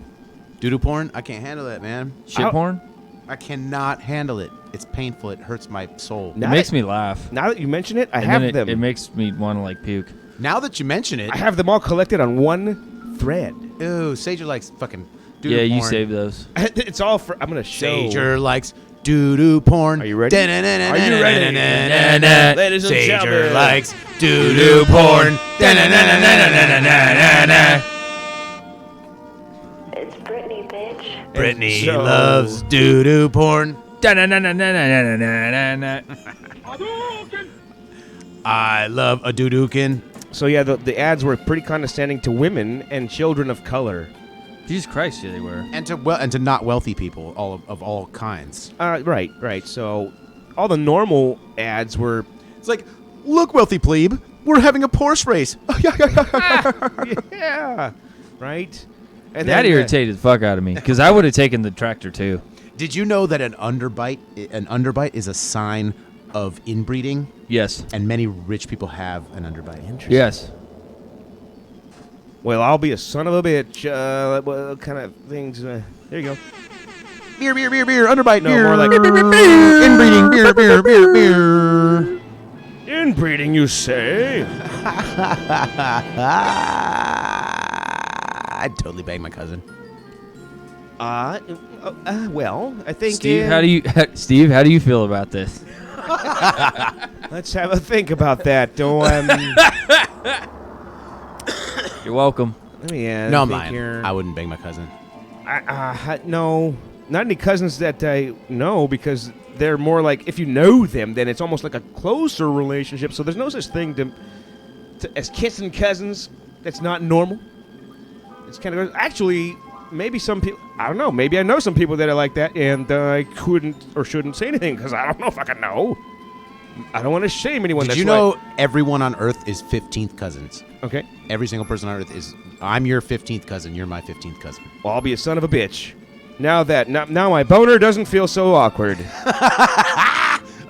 Doodoo porn? I can't handle that, man. shit porn? I cannot handle it. It's painful. It hurts my soul. It makes me laugh. Now that you mention it, I And have then them. it makes me want to, like, puke. Now that you mention it, I have them all collected on one thread. ooh, Sajor likes fucking doodoo Yeah, you porn. save those. It's all for. I'm gonna show. Sajor likes doodoo porn. Are you ready? Are you ready? Ladies and Sajor gentlemen. likes doodoo porn. It's Britney, bitch. Brittany So- loves doodoo porn. I love a doodookin. So yeah, the ads were pretty condescending to women and children of color. Jesus Christ, yeah, they were. And to not wealthy people, of all kinds. Right. So all the normal ads were. It's like, look, wealthy plebe, we're having a Porsche race. Yeah. Right. And That then, irritated the fuck out of me, because I would have taken the tractor, too. Did you know that an underbite is a sign of inbreeding? Yes. And many rich people have an underbite. Yes. Well, I'll be a son of a bitch. What kind of things? There you go. Beer, underbite, No, beer. more like- Inbreeding, beer. Inbreeding, you say? I'd totally bang my cousin. Well, I think. Steve, how do you feel about this? Let's have a think about that. You're welcome. Let me. No, I'm think lying. here. I wouldn't bang my cousin. No, not any cousins that I know, because they're more like, if you know them, then it's almost like a closer relationship. So there's no such thing as kissing cousins. That's not normal. It's kind of actually maybe some people. I don't know. Maybe I know some people that are like that, and I couldn't or shouldn't say anything because I don't know if I can know. I don't want to shame anyone. Did that's you know everyone on Earth is 15th cousins? Okay. Every single person on Earth is. I'm your 15th cousin. You're my 15th cousin. Well, I'll be a son of a bitch. Now my boner doesn't feel so awkward.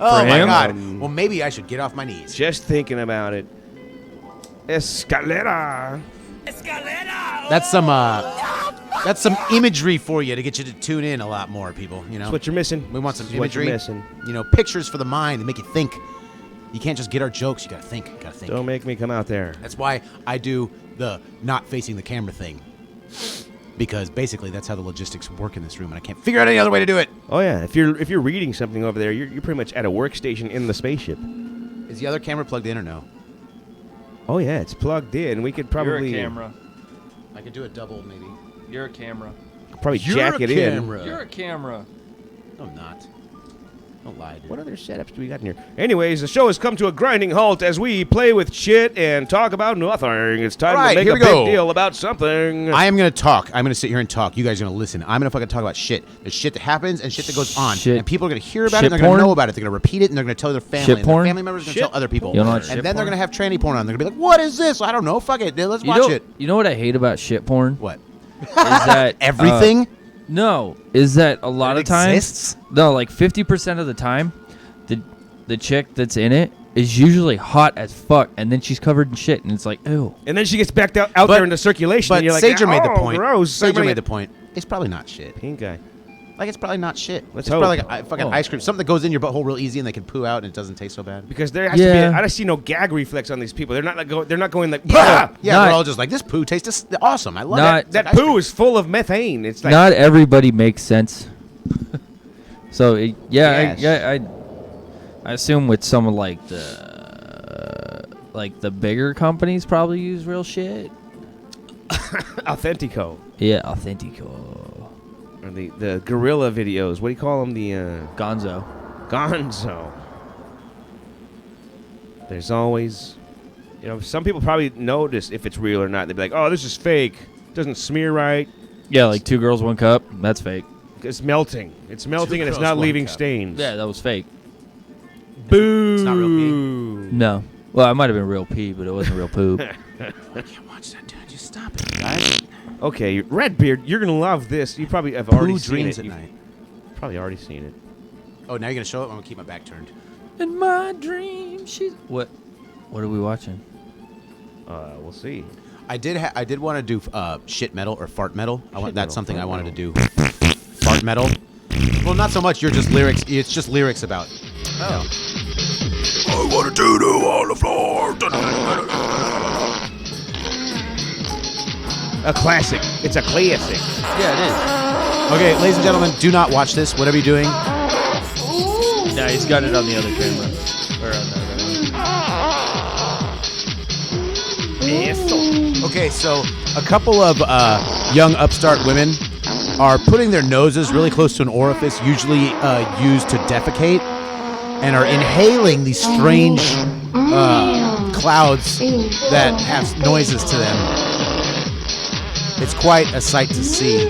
Oh my him? God. Well, maybe I should get off my knees. Just thinking about it. Escalera. That's some imagery for you to get you to tune in a lot more, people. You know, That's what you're missing. we want some This is what you're imagery. missing. You know, pictures for the mind that make you think. You can't just get our jokes. You gotta think. Don't make me come out there. That's why I do the not facing the camera thing. Because basically that's how the logistics work in this room, and I can't figure out any other way to do it. Oh yeah, if you're reading something over there, you're pretty much at a workstation in the spaceship. Is the other camera plugged in or no? Oh yeah, it's plugged in. We could probably You're a camera. I could do a double, maybe. You're a camera. probably You're jack a it in. camera. You're a camera. No, I'm not. Don't lie, dude. What other setups do we got in here? Anyways, the show has come to a grinding halt as we play with shit and talk about nothing. It's time All right, to make here a we big go. deal about something. I am going to talk. I'm going to sit here and talk. You guys are going to listen. I'm going to fucking talk about shit. There's shit that happens and shit that goes on. Shit. And people are going to hear about it, Shit and they're going porn? to know about it. They're going to repeat it, and they're going to tell their family. Shit and porn? their family members are going to tell other people. You know what And shit then they're porn? going to have tranny porn on. They're going to be like, what is this? I don't know. Fuck it. Let's You watch know, it. you know what I hate about shit porn? What? Is that Everything? no, is that a lot It of times? exists? No, like 50% of the time, the chick that's in it is usually hot as fuck, and then she's covered in shit, and it's like, ew. And then she gets back out there into circulation, But and you're like, Sajor made the "Oh, point. gross." Sajor made the point. It's probably not shit. Pink guy. Like, it's probably not shit. Let's it's hope. probably like a fucking Oh. ice cream. Something that goes in your butthole real easy and they can poo out and it doesn't taste so bad. Because there has to be. Yeah. I don't see no gag reflex on these people. They're not like they're not going like. Yeah, "Bah!" yeah, Not- they're all just like, this poo tastes awesome. I love Not- it. It's That like ice poo cream. is full of methane. It's like Not everybody makes sense. So Yes. I assume with some of like the bigger companies probably use real shit. Authentico. Yeah, Authentico. Or the gorilla videos. What do you call them? The Gonzo. Gonzo. There's always, some people probably notice if it's real or not. They'd be like, "Oh, this is fake. Doesn't smear right. Yeah, like 2 girls, 1 cup. That's fake. It's melting. It's melting, and it's girls, not 1 leaving cup. stains." Yeah, that was fake. Boo. It's not real No. Well, it might have been real pee, but it wasn't real poop. I can't watch that, dude. Just stop it, guys. Okay, Redbeard, you're gonna love this. You probably have already Poo seen dreams it. at You've night. probably already seen it. Oh, now you're going to show it? I'm going to keep my back turned. In my dream, she's... What are we watching? We'll see. I did want to do shit metal or fart metal. That's metal, something fart I wanted to do. Fart metal. Well, not so much. You're just lyrics. It's just lyrics about. Oh. I want to do on the floor. A classic. It's a classic. Yeah, it Okay, ladies and gentlemen, do not watch this. Whatever you're doing. is. Yeah, he's got it on the other camera. Or on the other one. Okay, so a couple of young upstart women are putting their noses really close to an orifice, usually used to defecate, and are inhaling these strange clouds that have noises to them. It's quite a sight to see.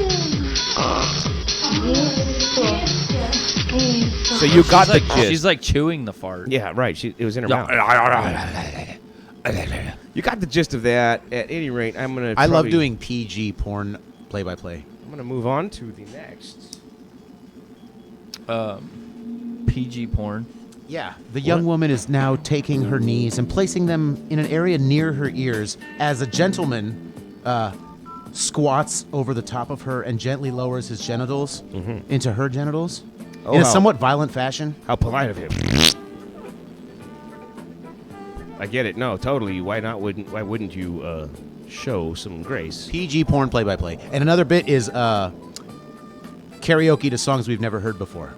So you got the gist. She's like chewing the fart. Yeah, right. It was in her mouth. You got the gist of that. At any rate, I'm gonna. I love doing PG porn play-by-play. I'm gonna move on to the next. PG porn. Yeah, the young woman is now taking her knees and placing them in an area near her ears as a gentleman squats over the top of her and gently lowers his genitals into her genitals in a how- somewhat violent fashion. How polite of him. I get it. No, totally. Why wouldn't you show some grace? PG porn play-by-play. And another bit is karaoke to songs we've never heard before.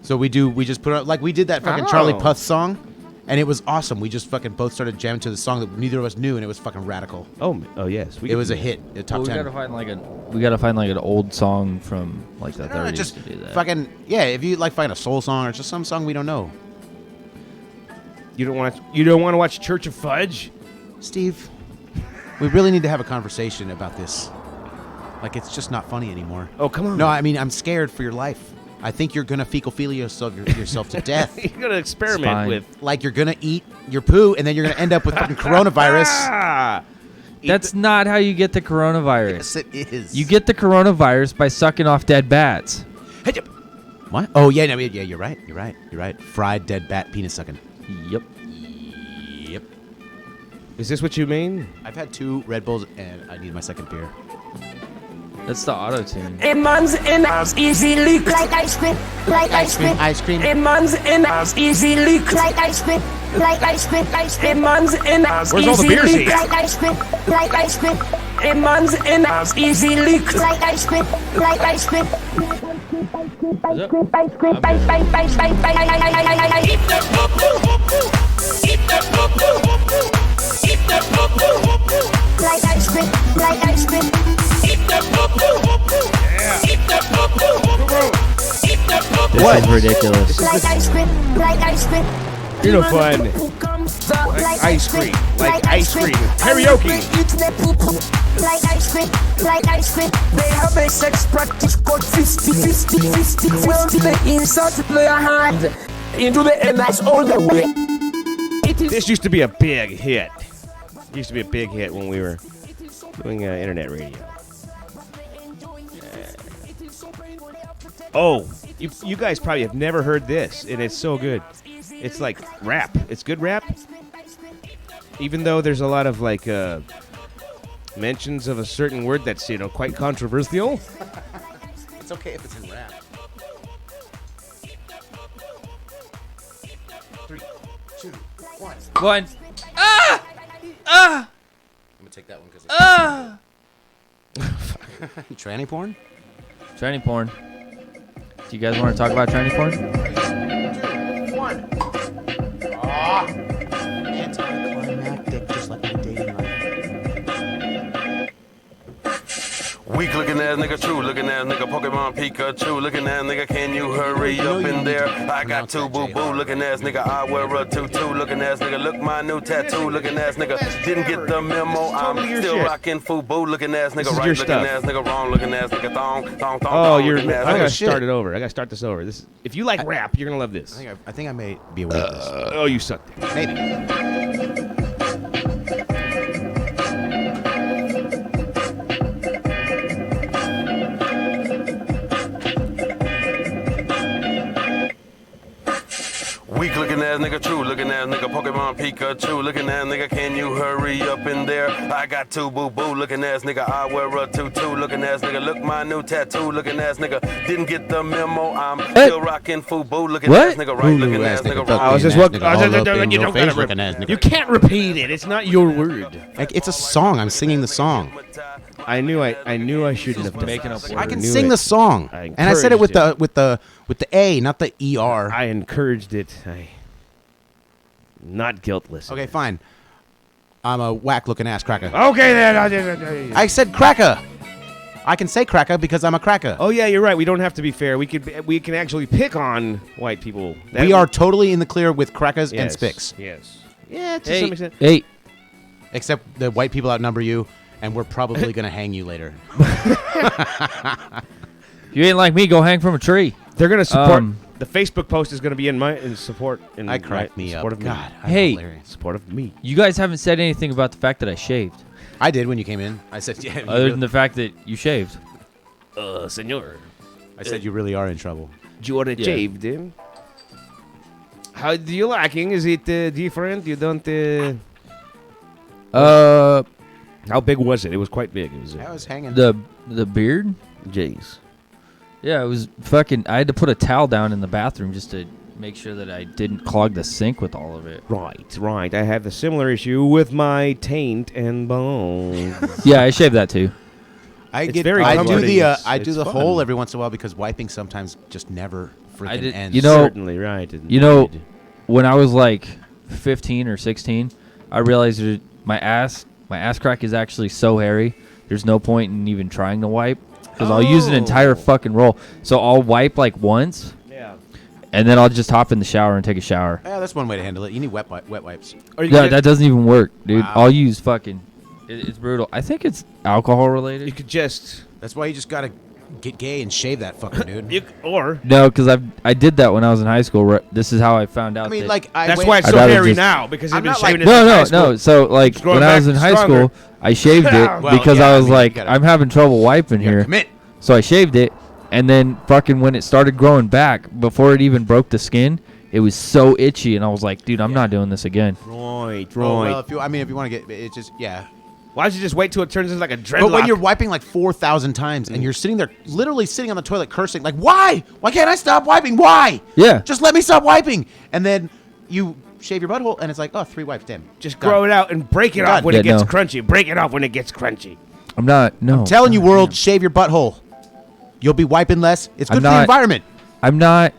So we just put out, like we did that fucking Charlie Puth song, and it was awesome. We just fucking both started jamming to the song that neither of us knew, and it was fucking radical. Oh yes. It was a hit, a top Well, 10. we gotta find like an old song from like the 30s Just to do that. fucking, yeah, if you like find a soul song or just some song we don't know. You don't want to watch Church of Fudge? Steve, we really need to have a conversation about this. Like, it's just not funny anymore. Oh, come on. No, I mean, I'm scared for your life. I think you're gonna fecophilia yourself to death. You're gonna It's experiment fine. with. Like you're gonna eat your poo, and then you're gonna end up with fucking coronavirus. Ah! That's not how you get the coronavirus. Yes, it is. You get the coronavirus by sucking off dead bats. What? Oh yeah, no, yeah. You're right. Fried dead bat penis sucking. Yep. Yep. Is this what you mean? I've had 2 Red Bulls, and I need my second beer. That's the auto tune. A man's in us easy leak like ice cream, like ice cream. Ice cream. A man's in us easy leak like ice cream, like ice cream. A man's in us Where's all the easy beer leak seats? like ice cream, like ice cream. A man's in us easy leak like ice cream, like ice cream. Ice cream, ice cream, ice, ice, ice, ice, ice, ice. Eat the poo-poo, eat the poo-poo, eat the poo-poo, like ice cream, like ice cream. Eat the poo-poo, eat the poo-poo, eat This is ridiculous. Like ice cream, like ice cream. You know, fun. Like ice cream, like ice cream. Karaoke. Like ice cream, like ice cream. They have a sex practice called fisty. Well, they insert to play a hand into the MS all the way. This used to be a big hit. Used to be a big hit when we were doing internet radio. Oh, you guys probably have never heard this, and it's so good. It's like rap. It's good rap. Even though there's a lot of like mentions of a certain word that's quite controversial. It's okay if it's in rap. 3, 2, 1. One. I'm gonna take that one because tranny porn. Tranny porn. Do you guys want to talk about tranny porn? 2, 1. Anticlimactic, just like my dating life. Weak looking ass nigga, true looking ass nigga, Pokemon Pikachu looking ass nigga, can you hurry up in there? I got 2 boo boo looking ass nigga, I wear a tutu looking ass nigga, look my new tattoo looking ass nigga, didn't get the memo, I'm still rocking FUBU looking ass nigga, right looking ass nigga, wrong looking ass nigga, thong. Oh, I looking ass gotta nigga. start it over. I gotta start this over. This, if you like rap, you're gonna love this. I think I may be aware of this. Oh, you sucked. Maybe. Weak looking ass nigga, true looking ass nigga, Pokemon Pikachu looking ass nigga, can you hurry up in there? I got 2 boo boo looking ass nigga, I wear a tutu looking ass nigga, look my new tattoo looking ass nigga, didn't get the memo, I'm still rocking FUBU looking ass nigga, right looking ass nigga, wrong. I was just looking ass nigga, you all don't up in gotta your face looking ass nigga. You can't repeat it. It's not your word. Like, it's a song. I'm singing the song. I knew I shouldn't have done making this. up I can knew sing it. the song, I and I said it with encouraged the A, not the ER. I encouraged it. Not guiltless. Okay, fine. I'm a whack-looking ass cracker. Okay, then. I said cracker. I can say cracker because I'm a cracker. Oh yeah, you're right. We don't have to be fair. We can actually pick on white people. We are totally in the clear with crackers and spicks. Yes. Yeah, to some extent. Hey. Except the white people outnumber you, and we're probably going to hang you later. If you ain't like me, go hang from a tree. They're gonna support. The Facebook post is gonna be in support. I cracked me up. Support of me. God, I'm Hey. hilarious. Support of me. You guys haven't said anything about the fact that I shaved, I did when you came in. I said, yeah. other than the fact that you shaved. Senor. I said you really are in trouble. You are shaved, eh? How do you liking? Is it different? You don't. How big was it? It was quite big. It was. I was hanging. The beard. Jeez. Yeah, it was fucking. I had to put a towel down in the bathroom just to make sure that I didn't clog the sink with all of it. Right. I have a similar issue with my taint and bones. Yeah, I shaved that too. I It's get. very I do comforting. the. It's- I do it's the fun. hole every once in a while because wiping sometimes just never freaking did- ends. you know- Certainly right. You know, when I was like 15 or 16, I realized that my ass crack is actually so hairy. There's no point in even trying to wipe because I'll use an entire fucking roll. So I'll wipe like once, Yeah. and then I'll just hop in the shower and take a shower. Yeah, that's one way to handle it. You need wet wipes. Or you Yeah, could- that doesn't even work, dude. Wow. I'll use fucking. It's brutal. I think it's alcohol related. You could just. That's why you just gotta get gay and shave that fucker, dude. Or. No, because I did that when I was in high school. This is how I found out. I mean, that- like, That's why it's I'd so rather hairy just- now because I'm I've been not shaving like- it in high No. school. So like It's growing when I was back in high stronger. school, I shaved it Well, because yeah, I I was mean, you like, gotta- I'm having trouble wiping You gotta here. commit. So I shaved it, and then fucking when it started growing back, before it even broke the skin, it was so itchy, and I was like, dude, I'm not doing this again. Right. Oh, well, if you want to get it, just yeah. Why don't you just wait till it turns into like a dreadlock? But when you're wiping like 4,000 times and you're sitting there, literally sitting on the toilet, cursing, like, why? Why can't I stop wiping? Why? Yeah. Just let me stop wiping. And then you shave your butthole, and it's like, oh, 3 wipes, damn. just Done. grow it out and break it off when it Yeah, gets no. crunchy. Break it off when it gets crunchy. I'm not. No. Telling you, world, shave your butthole. You'll be wiping less. It's good I'm for the not- environment. I'm not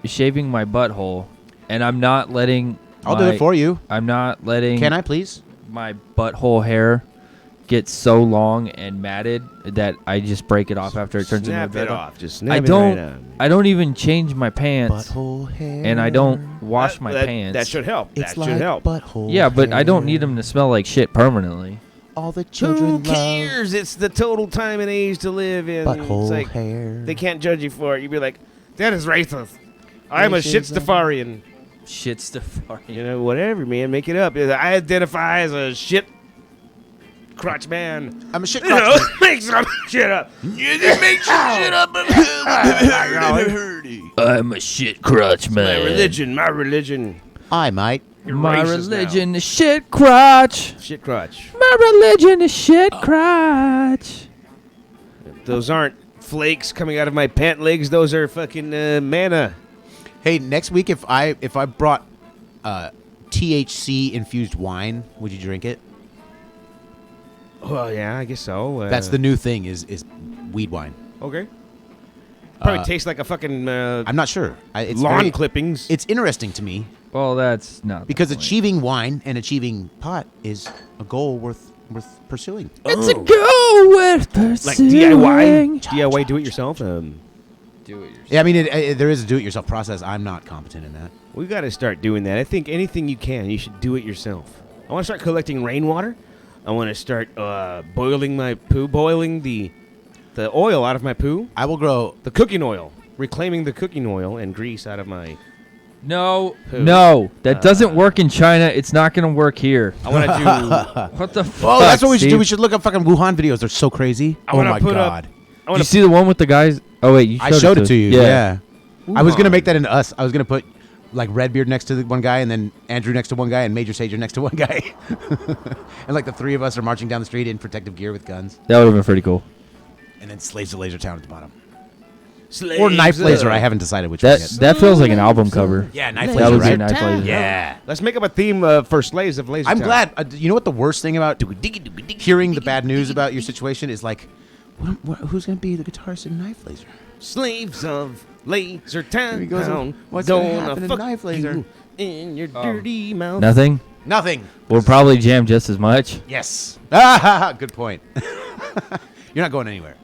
shaving my butthole, and I'm not letting. I'll do it for you. I'm not letting. Can I, please? My butthole hair get so long and matted that I just break it off after it turns into a Snap it dreadlock. off. Just snap it right off. I don't even change my pants, Butthole hair. and I don't wash my pants. That should help. It's That like should help. butthole Yeah, but I don't hair. need them to smell like shit permanently. All the children Who love cares? It's the total time and age to live in. butthole It's like, hair. they can't judge you for it. You'd be like, that is racist. I'm a shit Racism. Stafarian. Shit Stafari. You know, whatever, man. Make it up. I identify as a shit crotch man. I'm a shit You know, crotch. make some shit up. I'm a shit crotch man. My religion. My religion. I might. You're My racist religion now. is shit crotch. Shit crotch. My religion is shit crotch. Those aren't flakes coming out of my pant legs. Those are fucking manna. Hey, next week if I brought THC infused wine, would you drink it? Well, yeah, I guess so. That's the new thing is weed wine. Okay. Probably tastes like a fucking I'm not sure. It's lawn very- clippings. It's interesting to me Well, that's not because the point. achieving wine and achieving pot is a goal worth pursuing. It's a goal worth pursuing. like DIY, do it yourself. Do it yourself. Yeah, I mean there is a do-it-yourself process. I'm not competent in that. We got to start doing that. I think anything you can, you should do it yourself. I want to start collecting rainwater. I want to start boiling my poo, boiling the oil out of my poo, I will grow. the cooking oil, reclaiming the cooking oil and grease out of my. No, Who? no, that doesn't work in China. It's not going to work here. I want to do. What the fuck? Oh, that's what we should do. Steve? We should look up fucking Wuhan videos. They're so crazy. I Oh wanna my put up- god. I want You to see the one with the guys? Oh wait, you I showed it to you. Yeah. I was gonna Wuhan. make that into us. I was gonna put like Redbeard next to the one guy, and then Andrew next to one guy, and Major Sajor next to one guy, and like the three of us are marching down the street in protective gear with guns, That would have been pretty cool. and then Slaves of Lasertown at the bottom, Slaves or Knife Laser. of- I haven't decided which That one. Yet. that feels like an album cover. Yeah, Knife That Laser, would be a right? Knife Laser. Yeah. Let's make up a theme for Slaves of Lasertown. I'm glad. You know what the worst thing about hearing the bad news about your situation is like, who's gonna be the guitarist in Knife Laser? Slaves of Lasertown. Here he goes. What's gonna happen in fuck Knife Laser? you in your dirty mouth. Nothing. Nothing. We'll probably jam just as much. Yes. Ah, good point. You're not going anywhere.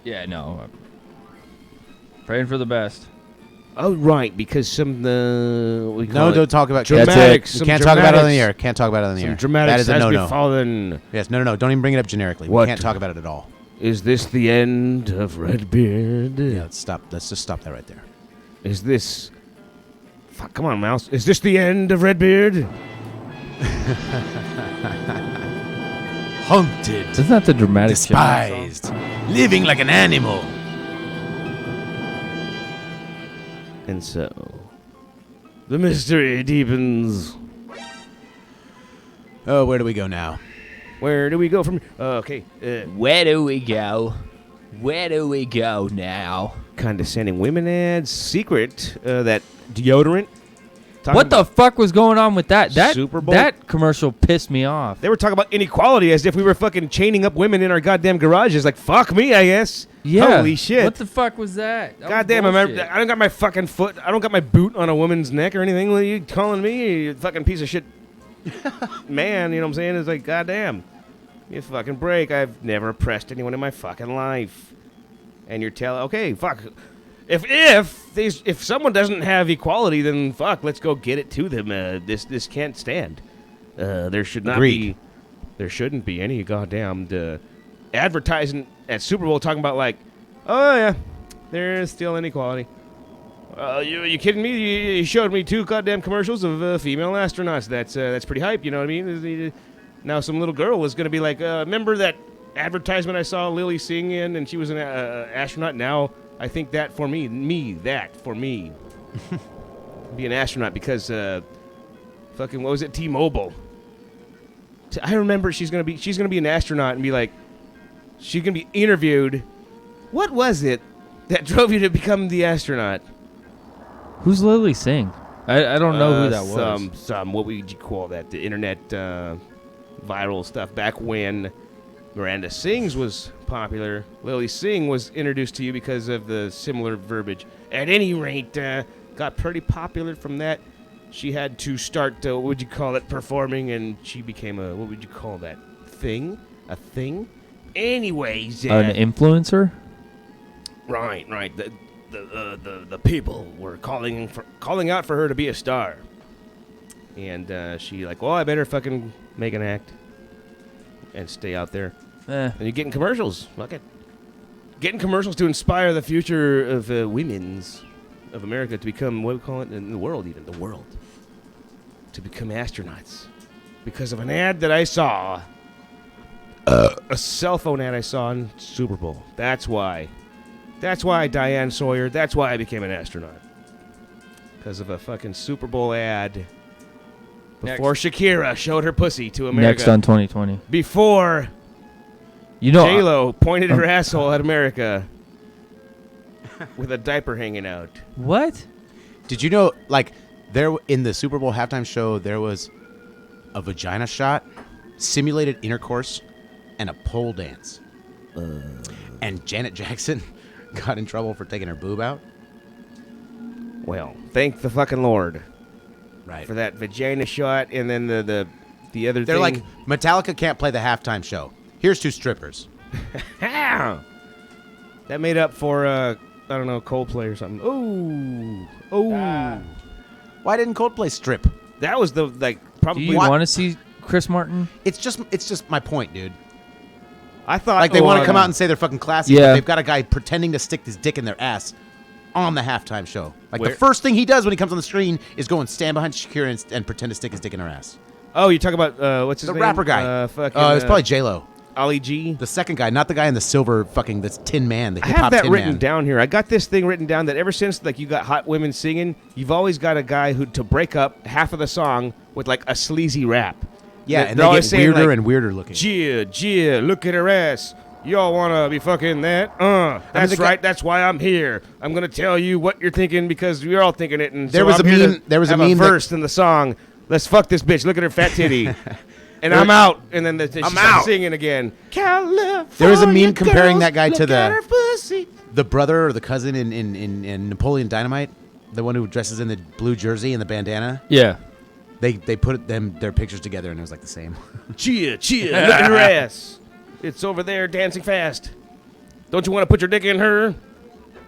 Yeah, no. Praying for the best. Oh, right, because some we call No, it don't talk about dramatics. You some can't talk about it on the dramatics- air. Can't talk about it on the Some air. dramatics That is a has no-no. befallen. Yes, no. Don't even bring it up generically. What? We can't talk about it at all. Is this the end of Redbeard? Yeah, let's stop. Let's just stop that right there. Is this? Fuck, come on, Mouse. Is this the end of Redbeard? Haunted, Isn't that the dramatic shit? despised, living like an animal. And so, the mystery deepens. Oh, where do we go now? Where do we go from? Okay, Where do we go? Where do we go now? condescending women ads. Secret that deodorant. Talking What the about- fuck was going on with that? That Super Bowl? that commercial pissed me off. They were talking about inequality as if we were fucking chaining up women in our goddamn garages. Like, fuck me, I guess. Yeah. Holy shit. What the fuck was that? That was Goddamn, bullshit. I don't got my fucking foot. I don't got my boot on a woman's neck or anything. What are you calling me? You fucking piece of shit man, you know what I'm saying? It's like, goddamn. You fucking break. I've never oppressed anyone in my fucking life. And you're telling, okay, fuck. If someone doesn't have equality, then fuck, let's go get it to them. This can't stand. There should not Agreed. be. There shouldn't be any goddamn advertising at Super Bowl talking about like, oh yeah, there's still inequality. You kidding me? You showed me 2 goddamn commercials of female astronauts. That's pretty hype. You know what I mean? Now some little girl was gonna be like, remember that advertisement I saw Lily Singh in, and she was an astronaut. Now I think that for me, be an astronaut because fucking what was it? T-Mobile. I remember she's gonna be an astronaut and be like, she's gonna be interviewed. What was it that drove you to become the astronaut? Who's Lily Singh? I don't know who that was. Some what would you call that? The internet viral stuff back when Miranda Sings was popular. Lily Singh was introduced to you because of the similar verbiage. At any rate, got pretty popular from that. She had to start, what would you call it, performing, and she became a, what would you call that, thing? a thing. Anyways, An influencer? right. The people were calling out for her to be a star, and she like, well, I better fucking make an act and stay out there. And you're getting commercials. Fuck it. Getting commercials to inspire the future of women's of America to become, what do we call it, in the world even, the world. To become astronauts. Because of an ad that I saw. A cell phone ad I saw on Super Bowl. That's why. That's why, Diane Sawyer, that's why I became an astronaut. Because of a fucking Super Bowl ad. Before Shakira showed her pussy to America. Next on 2020. Before J-Lo pointed her asshole at America with a diaper hanging out. What? Did you know, like, there in the Super Bowl halftime show, there was a vagina shot, simulated intercourse, and a pole dance. And Janet Jackson got in trouble for taking her boob out. Well, thank the fucking Lord. Right. For that vagina shot, and then the other They're thing. like, Metallica can't play the halftime show. Here's 2 strippers. That made up for, I don't know, Coldplay or something. Why didn't Coldplay strip? That was the, like, probably. Do you want to see Chris Martin? It's just my point, dude. I thought. Like, they want to come out and say they're fucking classy, Yeah. but they've got a guy pretending to stick his dick in their ass on the halftime show. Like, Where? the first thing he does when he comes on the screen is go and stand behind Shakira and pretend to stick his dick in her ass. Oh, you talk about, what's his The name? rapper guy. Fucking, It's probably J-Lo. Ollie G. The second guy, not the guy in the silver fucking, that's Tin Man, the I hip-hop have that Tin written Man. down here. I got this thing written down that ever since, like, you got hot women singing, you've always got a guy who, to break up half of the song with, like, a sleazy rap. Yeah, and They're they always get saying, weirder like, and weirder looking. Gia, look at her ass. Y'all want to be fucking that? That's right. That's why I'm here. I'm going to tell you what you're thinking because we're all thinking it. And There so was I'm a here meme- to there was a have meme that- verse in the song. Let's fuck this bitch. Look at her fat titty. And I'm out. And then she starts singing again. California There was a meme comparing that guy girls, to look at her pussy. the brother or the cousin in Napoleon Dynamite, the one who dresses in the blue jersey and the bandana. Yeah. They put their pictures together and it was like the same. Chia, look at her ass. It's over there dancing fast. Don't you want to put your dick in her?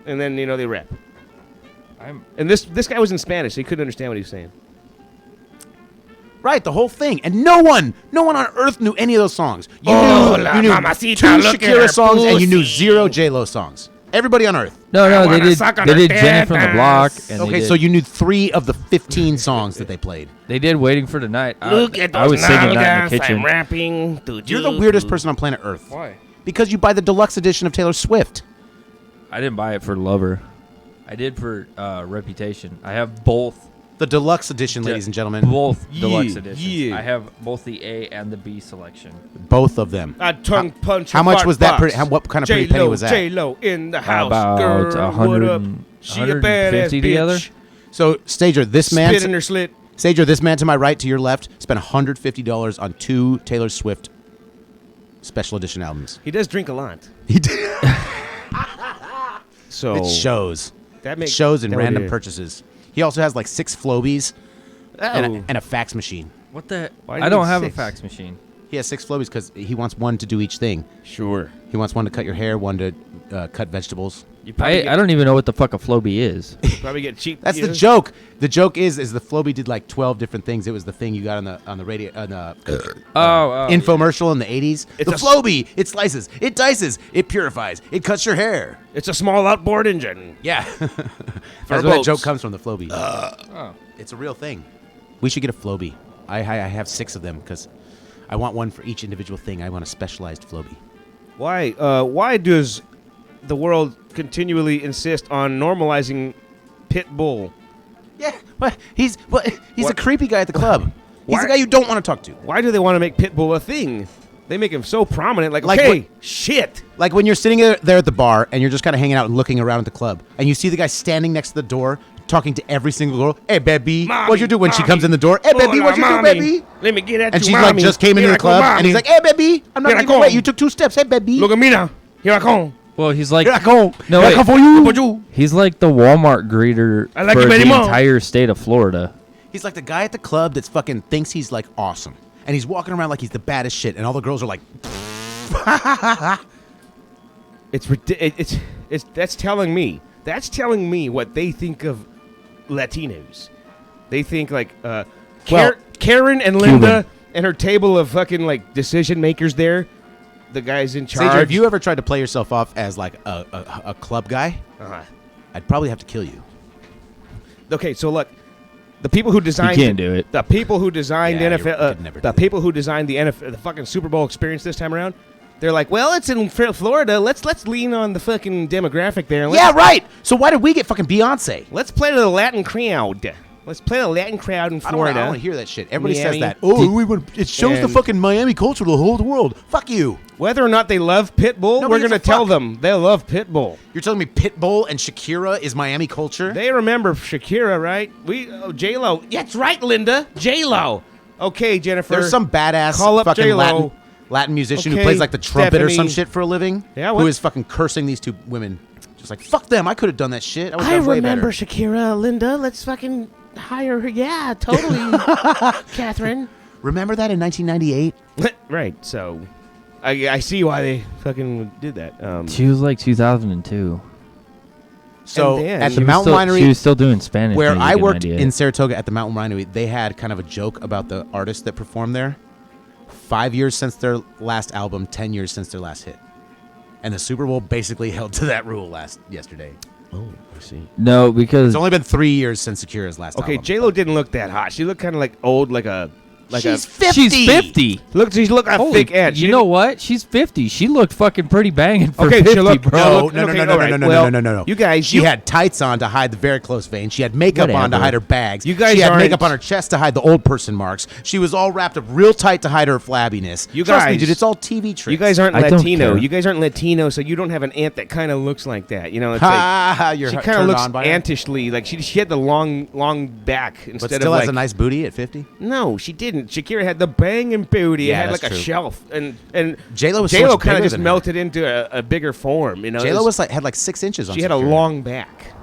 And then, they rap. And this guy was in Spanish, so he couldn't understand what he was saying. Right, the whole thing, and no one on earth knew any of those songs. You knew mamacita, 2 look at Shakira her songs, and you knew pussy. 0 J-Lo songs. Everybody on earth. No, they wanna did. suck on They her did Jenny from the dead Block. ass. And Okay, so you knew 3 of the 15 songs that they played. they did Waiting for Tonight. Look at those I was singing that in nalgas, the kitchen. I'm rapping. You're the weirdest person on planet Earth. Why? Because you buy the deluxe edition of Taylor Swift. I didn't buy it for Lover. I did for Reputation. I have both. The deluxe edition, ladies and gentlemen. Both deluxe Yeah, editions. yeah. I have both the A and the B selection. Both of them. A tongue punch. How much was that? What kind of pretty penny was that? J-Lo in the house. About Girl, 100 what up? and- She a badass 150 bitch. together? So, Stager, this man, Spit in her slit. Stager, this man to my right, to your left, spent $150 on 2 Taylor Swift special edition albums. He does drink a lot. He did. So It shows. that makes Shows in that random would- purchases. He also has like 6 Flobies and, Oh. and a fax machine. What the? Why do I you don't need have 6? a fax machine. He has 6 Flobies because he wants one to do each thing. Sure. He wants one to cut your hair, one to cut vegetables. You probably I don't even know what the fuck a Floby is. probably get cheap. That's the joke. The joke is the Floby did like 12 different things. It was the thing you got on the radio on the infomercial in the 80s. It's The a- Floby. It slices. It dices. It purifies. It cuts your hair. It's a small outboard engine. Yeah. For That's where that boats. joke comes from, the Floby. Oh. It's a real thing. We should get a Floby. I have 6 of them because I want one for each individual thing. I want a specialized Floby. Why does the world continually insist on normalizing pit bull? Yeah, but he's a What? creepy guy at the club. He's Why- the guy you don't want to talk to. Why do they want to make pit bull a thing? They make him so prominent. Like Like okay, what- shit. Like when you're sitting there at the bar and you're just kind of hanging out and looking around at the club, and you see the guy standing next to the door talking to every single girl. Hey, baby, Mommy, what'd you do when she mommy. comes in the door? Hey, baby, Hola, what'd you do, mommy. baby? Let me get at And you, she's like, mommy. just came into Here the I come, club, and mommy. he's like, hey, baby, I'm not Here I leaving. come. Wait, you took 2 steps. Hey, baby. Look at me now. Here I come. Well, he's like Here I come. No, Here I wait. come for you. he's like the Walmart greeter I like for you, the Betty Mo. entire state of Florida. He's like the guy at the club that's fucking thinks he's like awesome, and he's walking around like he's the baddest shit, and all the girls are like, It's that's telling me what they think of Latinos. They think like Karen and Linda and her table of fucking like decision makers there, the guys in charge. Sajor, have you ever tried to play yourself off as like a club guy? I'd probably have to kill you. Okay, so look, the people who designed You can't do it. The people who designed Yeah, NFL, you could never the do people who designed the NFL, the fucking Super Bowl experience this time around. They're like, well, it's in Florida. Let's lean on the fucking demographic there. Yeah, right. So why did we get fucking Beyonce? Let's play to the Latin crowd. Let's play the Latin crowd in I Florida. don't want to hear that shit. Everybody Miami. says that. Oh, it shows the And- fucking Miami culture to the whole world. Fuck you. Whether or not they love Pitbull, Nobody we're gives going a to tell fuck. them they love Pitbull. You're telling me Pitbull and Shakira is Miami culture? They remember Shakira, right? J-Lo. Yeah, that's right, Linda. J-Lo. Okay, Jennifer. There's some badass Call up fucking J-Lo. Latin musician who Okay, plays like the trumpet or some Stephanie. shit for a living. Yeah, who what? is fucking cursing these two women. Just like, fuck them. I could have done that shit. I would have done way better. Shakira, Linda. Let's fucking hire her. Yeah, totally. Catherine. Remember that in 1998? Right, so I see why they fucking did that. She was like 2002. So And then- at She the She was Mountain still- She Winery, was still doing Spanish where music I worked 98. in Saratoga at the Mountain Winery, they had kind of a joke about the artists that performed there. 5 years since their last album, 10 years since their last hit. And the Super Bowl basically held to that rule yesterday. Oh, I see. No, because It's only been 3 years since Shakira's last Okay, album. J-Lo didn't look that hot. She looked kind of like old, She's 50. she's 50. She looked a Holy, thick edge. you know what? She's 50. She looked fucking pretty banging for Okay, 50, she looked- bro. No, Okay, all right. Well, no. you guys- She had tights on to hide the varicose vein. She had makeup on to Whatever. hide her bags. You guys she had aren't- makeup on her chest to hide the old person marks. She was all wrapped up real tight to hide her flabbiness. You Trust me, guys- dude, it's all TV tricks. You guys aren't I don't Latino. care. You guys aren't Latino, so you don't have an aunt that kind of looks like that. You know, it's Ha, like you're she kind turned of looks on by it? antishly. Like she had the long back instead But of still like. has a nice booty at 50. No, she didn't. Shakira had the banging booty. Yeah, it had that's like a true. shelf, and J-Lo was so J-Lo much kind of bigger just than her. melted into a bigger form. You know, J-Lo It was had like 6 inches on she had a Shakira. long back.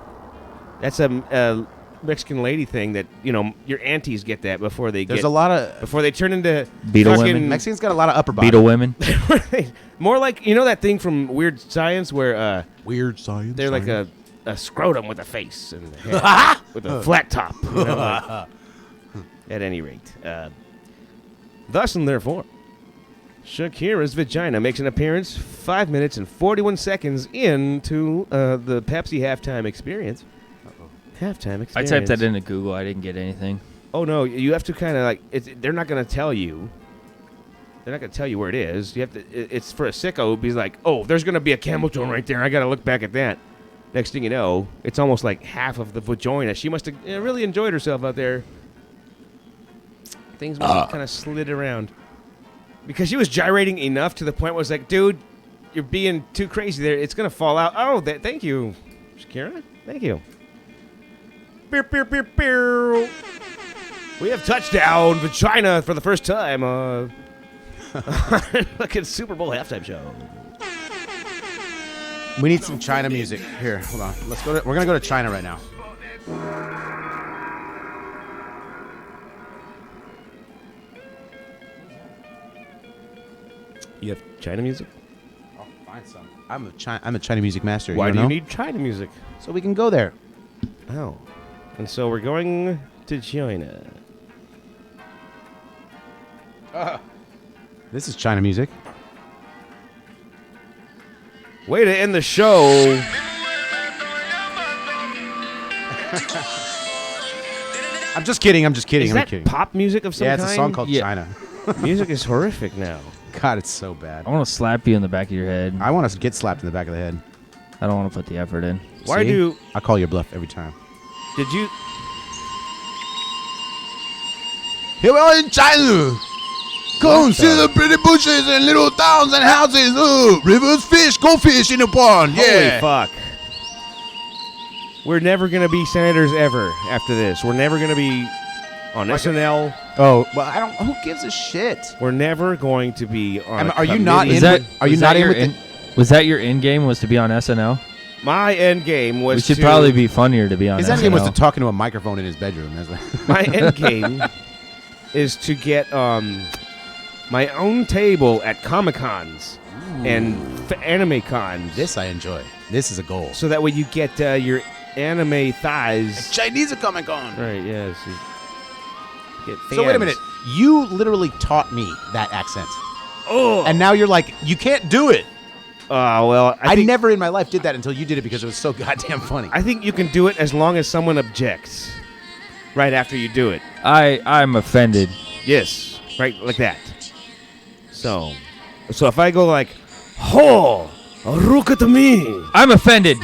That's a Mexican lady thing that your aunties get that before they There's get a lot of before they turn into Beetle fucking women. Mexicans got a lot of upper body. Beetle women. more like that thing from Weird Science where Weird science. they're like a scrotum with a face and a head with a flat top. At any rate, thus and therefore, Shakira's vagina makes an appearance 5 minutes and 41 seconds into the Pepsi halftime experience. Halftime experience. I typed that into Google. I didn't get anything. Oh no, you have to kind of like. They're not going to tell you. They're not going to tell you where it is. You have to. It's for a sicko. He's like, oh, there's going to be a camel toe right there. I got to look back at that. Next thing you know, it's almost like half of the vagina. She must have really enjoyed herself out there. Things must have kind of slid around because she was gyrating enough to the point where it's like, dude, you're being too crazy there. It's going to fall out. Oh, thank you, Shakira. Thank you. Beer, beer, beer, beer. We have touchdown vagina for the first time. Look at Super Bowl halftime show. We need some China music. Here, hold on. Let's go. We're gonna go to China right now. You have China music? I'll find some. I'm a China music master. Why do you know? need China music? So we can go there. Oh. And so we're going to China. This is China music. Way to end the show. I'm just kidding. I'm just kidding. Is I'm that kidding. pop music of some Yeah, kind? it's a song called Yeah. China. Music is horrific now. God, it's so bad. I want to slap you in the back of your head. I want to get slapped in the back of the head. I don't want to put the effort in. Why See? I call your bluff every time. did you... Here we are in China. Go and see the pretty bushes and little towns and houses. Rivers, fish, go fish in the pond. Holy fuck. We're never going to be senators ever after this. We're never going to be on SNL. Oh, well, I don't. Who gives a shit? We're never going to be on Are you not committee. in? Are you not in with the? Was that your end game? Was to be on SNL? My end game was We should to... probably be funnier to be on His SNL. end game was to talk into a microphone in his bedroom. That's what. My end game is to get my own table at Comic-Cons. and anime cons. This I enjoy. This is a goal. So that way you get your anime thighs. Chinese Comic Con. Right, yes. Get So wait a fans. minute. You literally taught me that accent. Oh. And now you're like, you can't do it. Well, I think, never in my life did that until you did it because it was so goddamn funny. I think you can do it as long as someone objects right after you do it. I'm offended. Yes, right, like that. So if I go like, "Ho, look at me." I'm offended.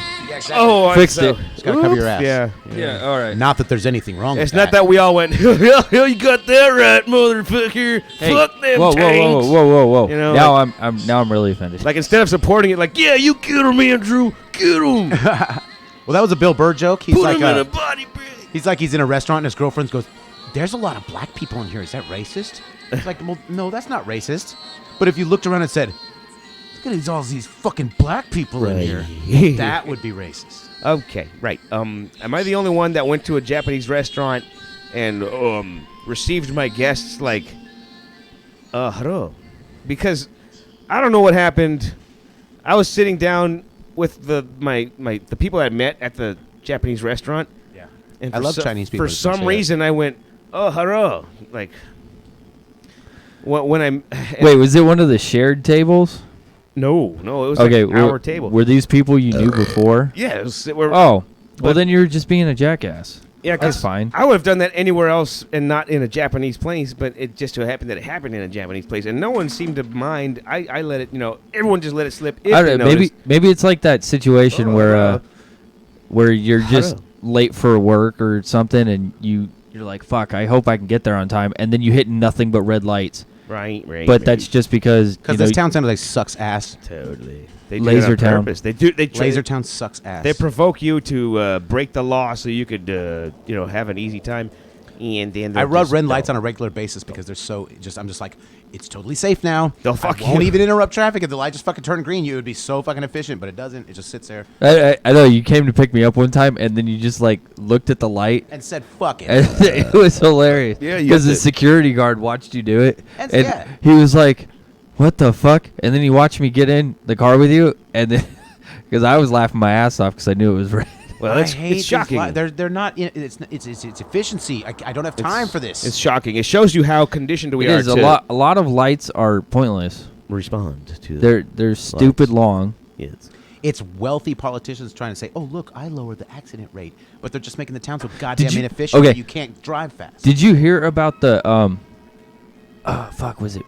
Oh, Fixed it. Just gotta cover your ass. Yeah. All right. Not that there's anything wrong It's with not that we all went, you got that right, motherfucker. Hey, Fuck them whoa, tanks. whoa. You know, now like- I'm really offended. Like instead of supporting it, like, yeah, you get him, Andrew, get him. Well, that was a Bill Burr joke. He's Put like him in a body bag. he's like he's in a restaurant and his girlfriend goes, "There's a lot of black people in here. Is that racist?" It's like, well, no, that's not racist. But if you looked around and said, "Look at all these fucking black people in here," that would be racist. Okay, right. Am I the only one that went to a Japanese restaurant and received my guests like, hello? Because I don't know what happened. I was sitting down with the people I met at the Japanese restaurant. Yeah. And I love Chinese people For that some say that. reason, I went, oh, hello. Like, when I'm... Wait, was it one of the shared tables? No, it was Okay, like our table. Were these people you knew before? Yeah, Well, but- then you're just being a jackass. Yeah, That's fine. I would have done that anywhere else and not in a Japanese place, but it just so happened that it happened in a Japanese place, and no one seemed to mind. I let it, everyone just let it slip. If I they don't know, noticed. maybe it's like that situation where you're just late for work or something, and you're like, fuck, I hope I can get there on time, and then you hit nothing but red lights. Right. But that's just because This town sounded like sucks ass. Totally. They do it on Lasertown. purpose. They do. Lasertown sucks ass. They provoke you to break the law so you could, have an easy time. And then I rub red lights on a regular basis because they're so I'm just like, it's totally safe now. They'll fuck I won't you. even interrupt traffic if the light just fucking turned green. You would be so fucking efficient, but it doesn't. It just sits there I know you came to pick me up one time, and then you just like looked at the light. and said, "Fuck it." And it was hilarious. Yeah, you because have the to- security guard watched you do it, That's- and yeah. he was like, "What the fuck?" And then he watched me get in the car with you, and then because I was laughing my ass off because I knew it was red. Well, I it's hate these shocking. They're not. It's efficiency. I don't have time for this. It's shocking. It shows you how conditioned we It are is to a lot of lights are pointless. respond to. They're stupid long. Yes. It's wealthy politicians trying to say, "Oh, look, I lowered the accident rate," but they're just making the town so goddamn you- inefficient okay. that you can't drive fast. Did you hear about the fuck, was it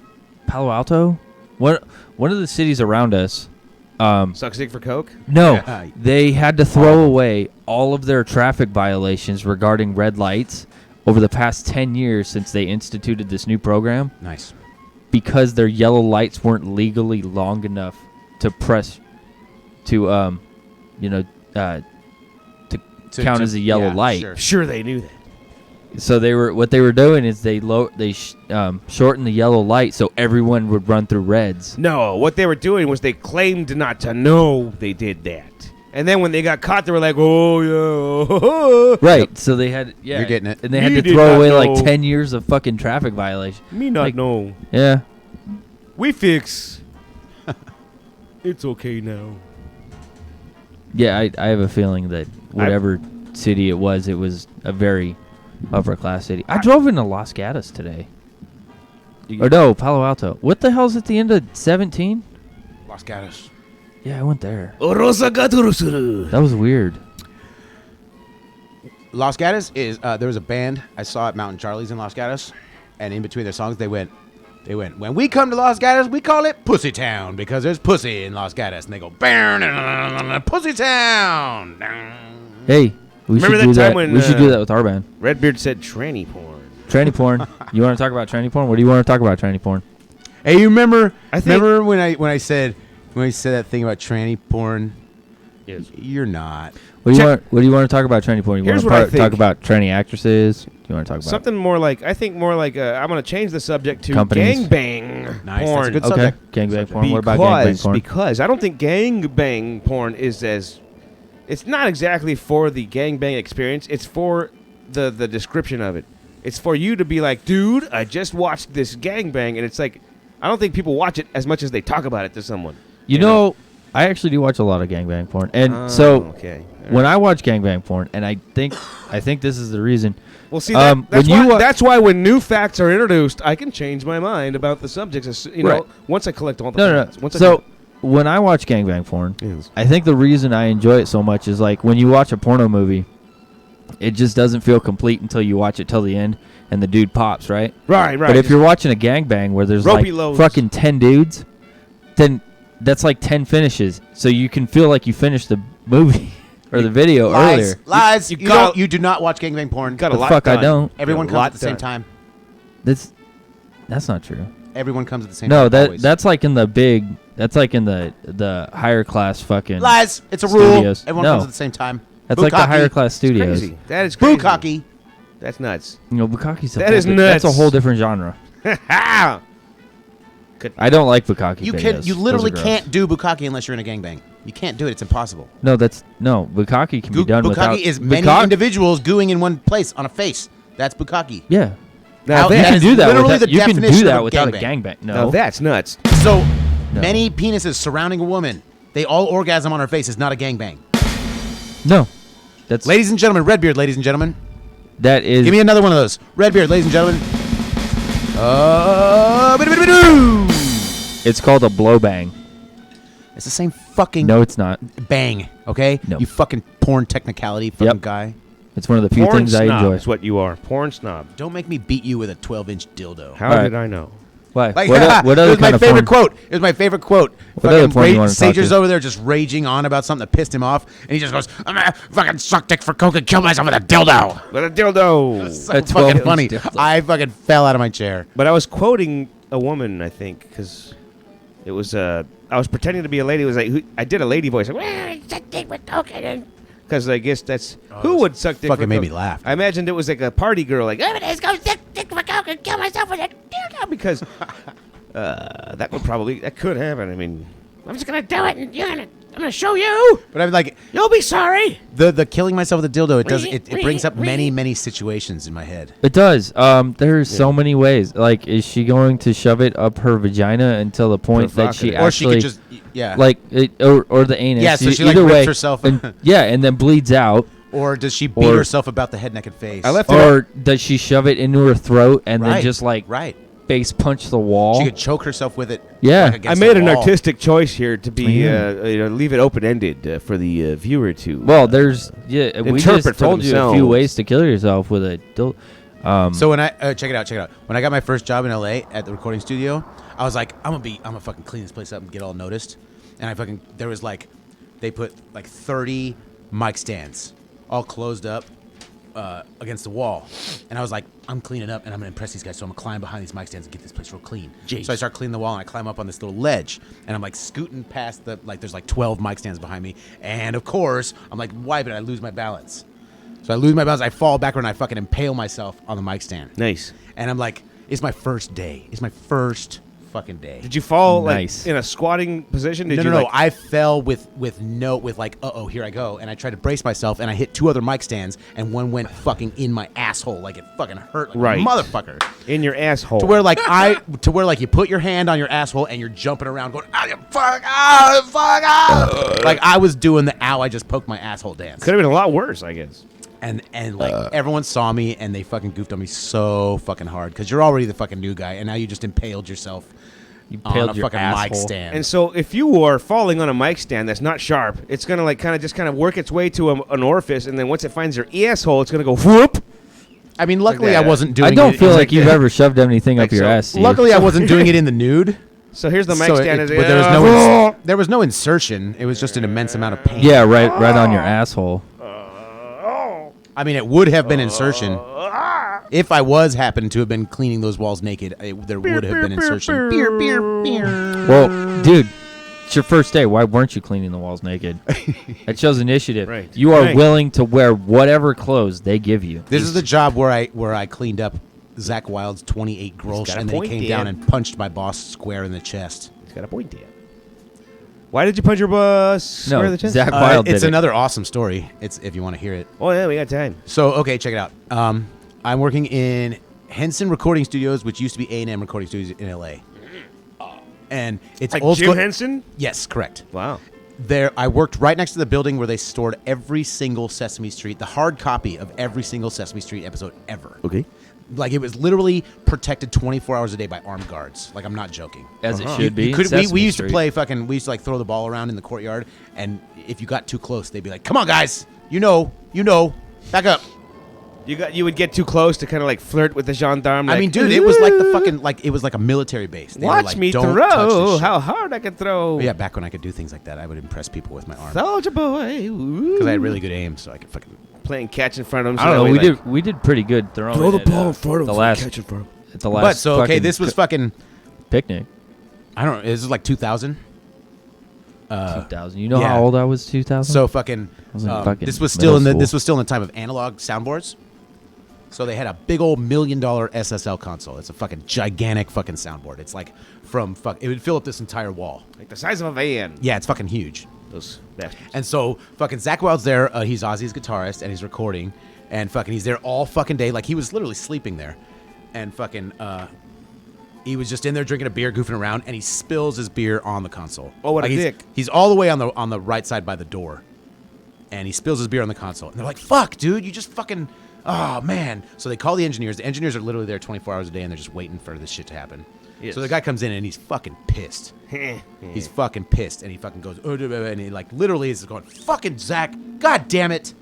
Palo Alto? One of the cities around us. Suck stick for Coke? No, Yeah. they had to throw away all of their traffic violations regarding red lights over the past 10 years since they instituted this new program Nice. because their yellow lights weren't legally long enough to press to count as a yellow yeah, light. sure. Sure, they knew that. So what they were doing is they shortened the yellow light so everyone would run through reds. No, what they were doing was they claimed not to know they did that. And then when they got caught, they were like, oh, yeah. Right, so they had You're getting it. and they had Me to did throw not away know. like 10 years of fucking traffic violation. Me not Like- know. Yeah. We fix. It's okay now. Yeah, I have a feeling that whatever city it was a very upper class city. I drove into Los Gatos today. Or no, Palo Alto. What the hell's at the end of 17? Los Gatos. Yeah, I went there. That That was weird. Los Gatos is there was a band I saw at Mountain Charlie's in Los Gatos, and in between their songs they went, when we come to Los Gatos we call it Pussy Town because there's pussy in Los Gatos, and they go Pussy Town. Hey, we Remember should do that time that. when, We should do that with our band. Redbeard said tranny porn. Tranny porn. You want to talk about tranny porn? What do you want to talk about tranny porn? Hey, you remember? I think- remember when I said that thing about tranny porn? Yes. You're not. What do you want to talk about tranny porn? You Here's want what I to talk think. about tranny actresses? Do you want to talk about Something more like, I'm going to change the subject to Companies. gangbang Nice, porn. that's a good Okay, subject. gangbang porn. What about gangbang porn? Because I don't think gangbang porn is it's not exactly for the gangbang experience. It's for the description of it. It's for you to be like, dude, I just watched this gangbang, and it's like, I don't think people watch it as much as they talk about it to someone. You know, I actually do watch a lot of gangbang porn, and so okay. when I watch gangbang porn, and I think this is the reason. Well, see, when that's why when new facts are introduced, I can change my mind about the subjects. You know, Right. once I collect all the No. facts. Once I So do- when I watch gangbang porn, Yes. I think the reason I enjoy it so much is like when you watch a porno movie, it just doesn't feel complete until you watch it till the end and the dude pops, right? right. But if you're watching a gangbang where there's Ropey like loads. fucking 10 dudes, then that's like 10 finishes. So you can feel like you finished the movie or the video earlier. Lies. You You, got- you do not watch gangbang porn. got a The lot fuck I done. don't. Everyone Got a comes lot at the same done. time. That's not true. Everyone comes at the same No, time. always. that's like in the big. That's like in the higher class fucking. lies. It's a rule. Studios. Everyone No. comes at the same time. That's like the Bukkake. higher class studios. Crazy. That is crazy. Bukkake. That's nuts. You know, Bukkake's That is That's a nuts. whole different genre. Ha! I don't like Bukkake. You videos. can. You Those literally are gross. can't do bukkake unless you're in a gangbang. You can't do it. It's impossible. No, Bukkake can be done Bukkake without. is many individuals gooing in one place on a face. That's bukkake. Yeah. Now, You that can is do that. literally Without, the you can do definition that of without a gangbang. gangbang. Now No. that's nuts. So No. many penises surrounding a woman. They all orgasm on her face is not a gangbang. No. That's Ladies and gentlemen, Redbeard, ladies and gentlemen. that is. Give me another one of those. Redbeard, ladies and gentlemen. It's called a blow bang. It's the same fucking No, it's not. bang, okay? No. You fucking porn technicality fucking Yep. guy. It's one of the few Porn things I snob enjoy. is what you are. Porn snob. Don't make me beat you with a 12-inch dildo. How All did right. I know? Why? Like, what it other was my kind of favorite porn? quote. It was my favorite quote. What other Fucking porn you wanna talk Sajor's to? over there just raging on about something that pissed him off, and he just goes, "I'm gonna fucking suck dick for coke and kill myself with a dildo." With a dildo. So A 12-inch fucking funny. dildo. I fucking fell out of my chair. But I was quoting a woman, I think, because it was I was pretending to be a lady. It was like I did a lady voice, because I guess that's who would suck dick. fucking for made coke. me laugh. I imagined it was like a party girl, like I'm gonna go suck dick for coke and kill myself with a dildo, because that could happen. I mean, I'm just gonna do it, and I'm gonna show you. But I'm like, You'll be sorry. the killing myself with a dildo. It brings up many situations in my head. It does. There's so many ways. Like, is she going to shove it up her vagina until the point that she Provocative. Or she actually, could just yeah. like, or the anus? Yeah, so she, like, either rips way, herself. and, yeah, and then bleeds out. Or does she beat Or- herself about the head, neck, and face? I left it. Or does she shove it into her throat and right, then just like right. face punch the wall? She could choke herself with it. Yeah. like, I against made the an wall. artistic choice here to be Yeah. leave it open ended for the viewer to. Well, there's we Interpret just for told you a few themselves. ways to kill yourself with a dildo. So when I check it out. When I got my first job in LA at the recording studio, I was like, I'm gonna fucking clean this place up and get all noticed. And there was like, they put like 30 mic stands, all closed up against the wall. And I was like, I'm cleaning up and I'm gonna impress these guys, so I'm gonna climb behind these mic stands and get this place real clean. Jeez. So I start cleaning the wall and I climb up on this little ledge, and I'm like scooting past there's like 12 mic stands behind me, and of course I'm like wiping, I lose my balance. So I lose my balance, I fall backward, and I fucking impale myself on the mic stand. Nice. And I'm like, it's my first day. It's my first fucking day. Did you fall Nice. like in a squatting position? Did No, you no. like, I fell with here I go, and I tried to brace myself, and I hit 2 other mic stands, and one went fucking in my asshole, like it fucking hurt, like Right. a motherfucker. in your asshole? To where like you put your hand on your asshole and you're jumping around going, ah, you fuck, like I was doing the ow, I just poked my asshole dance. Could have been a lot worse, I guess. And like everyone saw me and they fucking goofed on me so fucking hard because you're already the fucking new guy, and now you just impaled yourself on impaled a your fucking mic asshole. stand. And so, if you are falling on a mic stand that's not sharp, it's gonna like kind of work its way to an orifice, and then once it finds your asshole, it's gonna go whoop. I mean, luckily that. I wasn't doing I don't it. feel it's like you've ever shoved anything up Like your so. ass. Steve. Luckily I wasn't doing it in the nude. So here's the mic So stand. but there was no insertion. It was just an immense amount of pain. Yeah, right on your asshole. I mean, it would have been insertion. If I was happened to have been cleaning those walls naked, there would have been insertion. Beer, beer, beer. Well, dude, it's your first day. Why weren't you cleaning the walls naked? That shows initiative. Right. You are Right. willing to wear whatever clothes they give you. This is the job where I cleaned up Zach Wilde's 28 Grolsch, got a and then he point came there. down and punched my boss square in the chest. He's got a point there. Why did you punch your boss square in the chest? Zach Wilde It's did another awesome story. It's if you want to hear it. Oh yeah, we got time. So okay, check it out. I'm working in Henson Recording Studios, which used to be A&M Recording Studios in LA. and it's Like old Jim school. Henson? Yes, correct. Wow. There, I worked right next to the building where they stored every single Sesame Street, the hard copy of every single Sesame Street episode ever. Okay. Like, it was literally protected 24 hours a day by armed guards. Like, I'm not joking. As it should be. We Sesame used to Street. play we used to like throw the ball around in the courtyard, and if you got too close, they'd be like, "Come on, guys, you know, back up." You would get too close to kind of like flirt with the gendarme. I like, mean, dude, it was like the fucking it was like a military base. They were watch like, me "Don't touch this throw. shit." How hard I can throw. But yeah, back when I could do things like that, I would impress people with my arm Soldier boy. because I had really good aim, so I could fucking. Playing catch in front of him. I don't know. We did pretty good throwing. Throw the it, ball in front of the him. last Catch in front of him. at the last. But so okay, fucking this was fucking. picnic. I don't know. This is like 2000. 2000. You know yeah. how old I was? 2000. So fucking. was in fucking This was still middle school. in the time of analog soundboards. So they had a big old $1 million SSL console. It's a fucking gigantic fucking soundboard. It's like it would fill up this entire wall. Like the size of a van. Yeah, it's fucking huge. Those bastards. And so fucking Zach Wild's there. He's Ozzy's guitarist and he's recording. And fucking he's there all fucking day. Like he was literally sleeping there. And fucking he was just in there drinking a beer, goofing around, and he spills his beer on the console. Oh, what a Like, dick. He's all the way on the right side by the door. And he spills his beer on the console. And they're like, "Fuck, dude, you just fucking oh man." So they call the engineers. The engineers are literally there 24 hours a day and they're just waiting for this shit to happen. Yes. So the guy comes in and he's fucking pissed. He's fucking pissed, and he fucking goes, and he like literally is going, "Fucking Zach, god damn it!"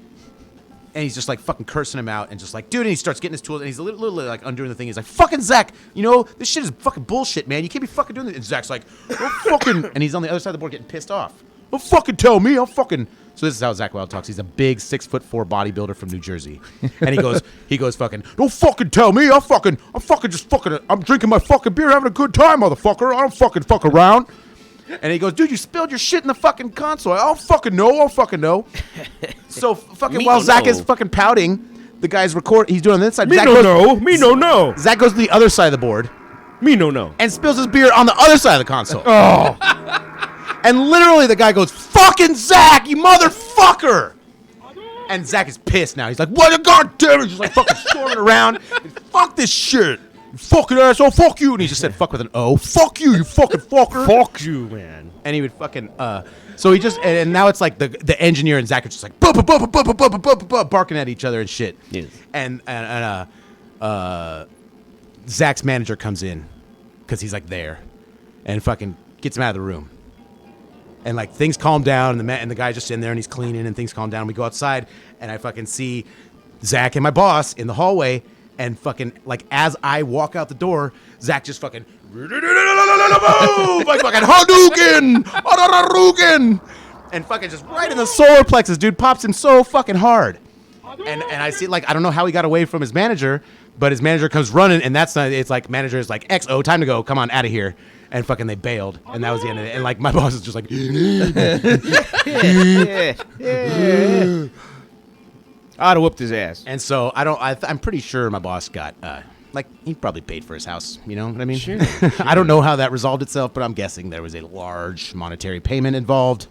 And he's just like fucking cursing him out, and just like, dude, and he starts getting his tools, and he's literally like undoing the thing. He's like, "Fucking Zach, this shit is fucking bullshit, man. You can't be fucking doing this." And Zach's like, "Oh, fucking," and he's on the other side of the board getting pissed off. "Don't fucking tell me, I'll fucking." So this is how Zach Wild talks. He's a big 6'4" bodybuilder from New Jersey, and he goes, "Fucking, don't fucking tell me. I'm drinking my fucking beer, having a good time, motherfucker. I don't fuck around." And he goes, "Dude, you spilled your shit in the fucking console. I don't fucking know. So fucking while Zach is fucking pouting, the guy's he's doing on the inside. Me Zach no goes, no. Zach goes to the other side of the board Me no. and spills his beer on the other side of the console. Oh. And literally the guy goes, "Fucking Zach, you motherfucker!" And Zach is pissed now. He's like, "What a goddamn it!" He's just like fucking storming around. "Fuck this shit. You fucking asshole, fuck you." And he just said fuck with an O. "Fuck you, you fucking fucker." Fuck you, man. And he would fucking so he just and now it's like the engineer and Zach are just like barking at each other and shit. Yes. And Zach's manager comes in because he's like there and fucking gets him out of the room. And like things calm down, and the guy's just in there and he's cleaning, and things calm down. We go outside, and I fucking see Zach and my boss in the hallway, and fucking like as I walk out the door, Zach just fucking like fucking Hadouken, and fucking just right in the solar plexus, dude, pops him so fucking hard. And I see like I don't know how he got away from his manager, but his manager comes running, and that's not. It's like manager is like, "XO, time to go. Come on, out of here." And fucking they bailed, and that was the end of it. And like my boss is just like, I'd have whooped his ass. and so I'm pretty sure my boss got like he probably paid for his house. You know what I mean? Sure, I don't know how that resolved itself, but I'm guessing there was a large monetary payment involved.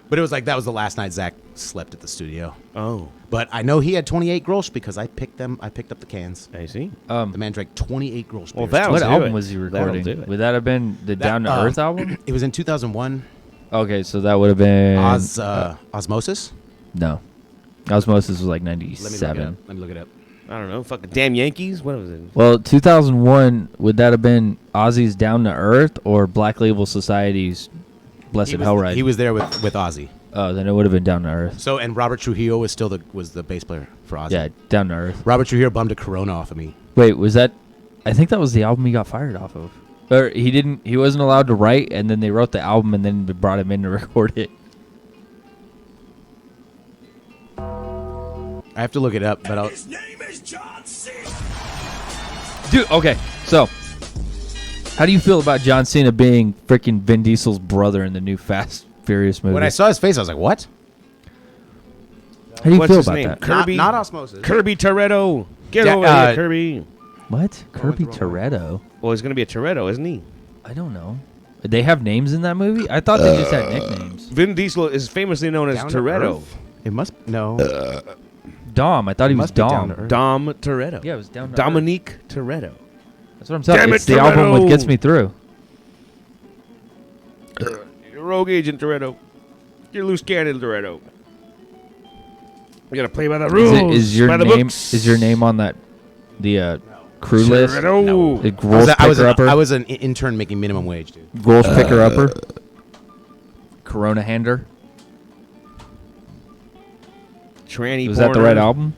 But it was like that was the last night Zach slept at the studio. Oh, But I know he had 28 Grolsch because I picked up the cans. I see. The man drank 28 Grolsch Well, beers. that What do album it. was he That'll recording? do it. Would that have been the Down to Earth album? It was in 2001. Okay, so that would have been Osmosis. No, Osmosis was like Let me look it up. 97. Let me look it up. I don't know. Fucking damn Yankees. What was it? Well, 2001 would that have been Ozzy's Down to Earth or Black Label Society's Blessed Hellride? He was there with Ozzy. Oh, then it would have been Down to Earth. So and Robert Trujillo was still the bass player for Ozzy. Yeah, Down to Earth. Robert Trujillo bummed a Corona off of me. Wait, was that? I think that was the album he got fired off of. Or he wasn't allowed to write, and then they wrote the album, and then they brought him in to record it. I have to look it up, but I'll. His name is John Cena. Dude, okay, so how do you feel about John Cena being freaking Vin Diesel's brother in the new Fast Furious movie? When I saw his face, I was like, "What?" How do you What's feel his about name? that? Kirby. Not Osmosis. Kirby Toretto. Get Yeah, over here, Kirby. What? Kirby Toretto? Well, he's gonna be a Toretto, isn't he? I don't know. They have names in that movie? I thought they just had nicknames. Vin Diesel is famously known as Down to Toretto. Earth? It must no. Dom. I thought he was Must be Down Dom. to Earth. Dom Toretto. Yeah, it was Down to Earth. Dominique Toretto. That's what I'm saying. Damn It's it, the album Toretto. that gets me through. rogue agent, Toretto. You're loose cannon, Toretto. You gotta play by the rules. Is your by the name? books. Is your name on that crew list? Toretto. The Gross picker upper. I was an intern making minimum wage, dude. Gross picker upper. Corona hander. Tranny Was that the right album?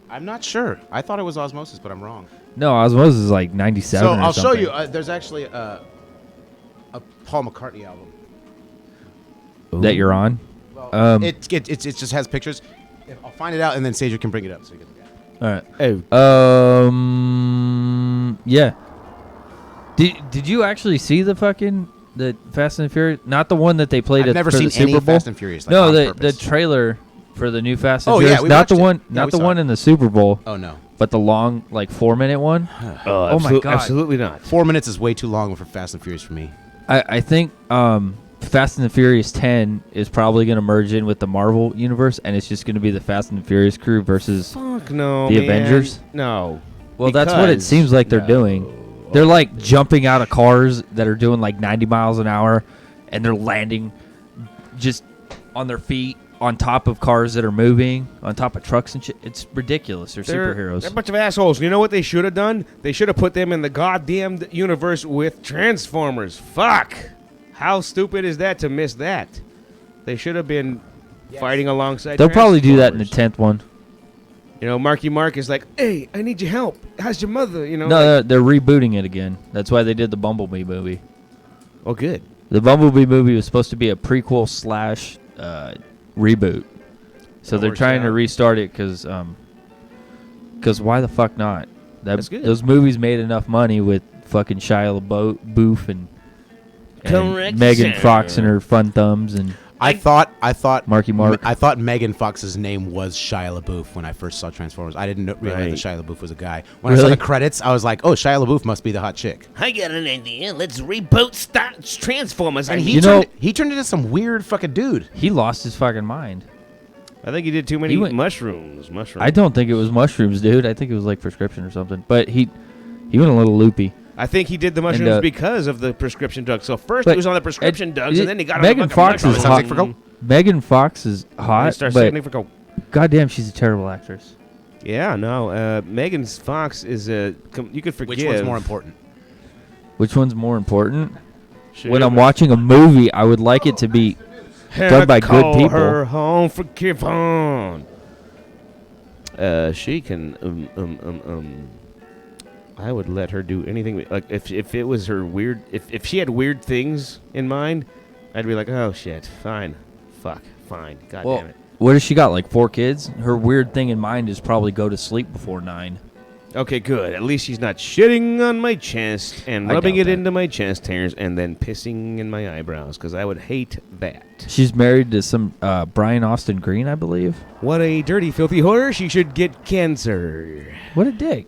I'm not sure. I thought it was Osmosis, but I'm wrong. No, Osmosis is like 97 So or I'll show something. you. There's actually a Paul McCartney album. That you're on? It just has pictures. I'll find it out, and then Sajor can bring it up. So you can look at it. All right. Yeah. Did you actually see the Fast and Furious? Not the one that they played I've never for seen the Super any Bowl? Fast and Furious. Like, no, on the purpose. trailer for the new Fast and Oh, yeah, Furious. we Not the watched it. one. Yeah, Not we the saw one it. in the Super Bowl. Oh no, But the long, like 4-minute one. Oh my God! Absolutely not. 4 minutes is way too long for Fast and Furious for me. I think Fast and the Furious 10 is probably going to merge in with the Marvel universe, and it's just going to be the Fast and the Furious crew versus. Fuck no, The man. Avengers? No. Well, that's what it Because- seems like they're doing. They're like jumping out of cars that are doing like 90 miles an hour, and they're landing just on their feet on top of cars that are moving, on top of trucks and shit. It's ridiculous. They're superheroes. They're a bunch of assholes. You know what they should have done? They should have put them in the goddamn universe with Transformers. Fuck. How stupid is that to miss that? They should have been fighting alongside They'll probably do that in the Transformers. 10th one. You know, Marky Mark is like, hey, I need your help. How's your mother? You know. No, they're rebooting it again. That's why they did the Bumblebee movie. Oh, good. The Bumblebee movie was supposed to be a prequel / reboot. So they're works trying to out. restart it because why the fuck not? That's good. Those movies made enough money with fucking Shia LaBeouf and Correct, Megan sir. Fox and her fun thumbs and I thought Marky Mark. I thought Megan Fox's name was Shia LaBeouf when I first saw Transformers. I didn't realize that Shia LaBeouf was a guy. When I saw Really? the credits, I was like, "Oh, Shia LaBeouf must be the hot chick." I got an idea. Let's reboot Transformers. And You know- he turned into some weird fucking dude. He lost his fucking mind. I think he did too many He went- mushrooms. I don't think it was mushrooms, dude. I think it was like prescription or something. But he went a little loopy. I think he did the mushrooms And, because of the prescription drugs. So first but he was on the prescription drugs, and then he got Megan on the Fox fucking is mushrooms. hot. Megan Fox is He hot, starts but sickening for coke. goddamn, she's a terrible actress. Yeah, no. Megan Fox is a. You could forgive. Which one's more important? Which one's more important? Shit. When I'm watching a movie, I would like it to be done by good Call people. her home for Kivon. She can. I would let her do anything. Like if it was her weird. If she had weird things in mind, I'd be like, oh shit, fine, fuck, fine, god Well, damn it. what has she got? Like 4 kids? Her weird thing in mind is probably go to sleep before 9. Okay, good. At least she's not shitting on my chest and I rubbing doubt it that. into my chest hairs and then pissing in my eyebrows, because I would hate that. She's married to some Brian Austin Green, I believe. What a dirty, filthy whore. She should get cancer. What a dick.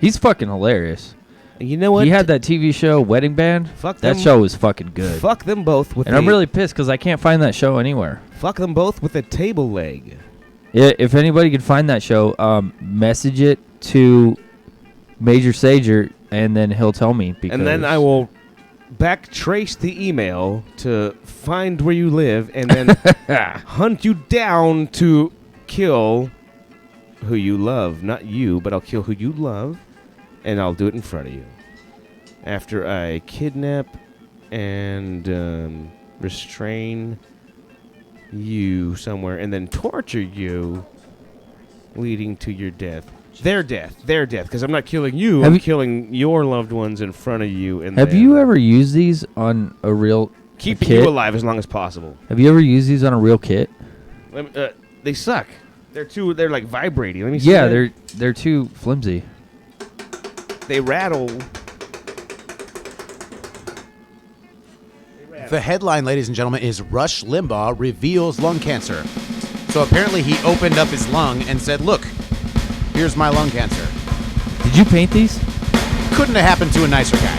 He's fucking hilarious. You know what? He had that TV show, Wedding Band. Fuck that them. show was fucking good. Fuck them both with and I'm really pissed because I can't find that show anywhere. Fuck them both with a table leg. Yeah, if anybody could find that show, message it to Major Sajor, and then he'll tell me. Because And then I will backtrace the email to find where you live and then hunt you down to kill who you love. Not you, but I'll kill who you love, and I'll do it in front of you. After I kidnap and restrain you somewhere and then torture you, leading to your death. Their death, because I'm not killing you. I'm killing your loved ones in front of you. And have you ever used these on a real keeping kit? you alive as long as possible? Have you ever used these on a real kit? They suck. They're like vibrating. Let me see. Yeah, that. they're too flimsy. They rattle. The headline, ladies and gentlemen, is Rush Limbaugh reveals lung cancer. So apparently he opened up his lung and said, "Look, here's my lung cancer." Did you paint these? Couldn't have happened to a nicer guy.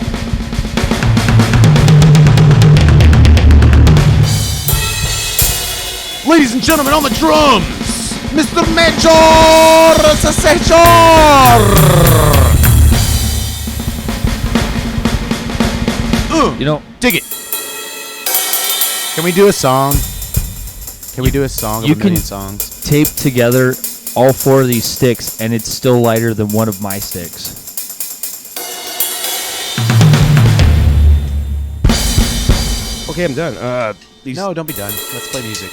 Ladies and gentlemen, on the drums, Mr. Major Sajor. You know, Dig it. Can we do a song? Can we do a song of You a million can- songs? Tape together all 4 of these sticks, and it's still lighter than one of my sticks. Okay, I'm done. No, don't be done. Let's play music.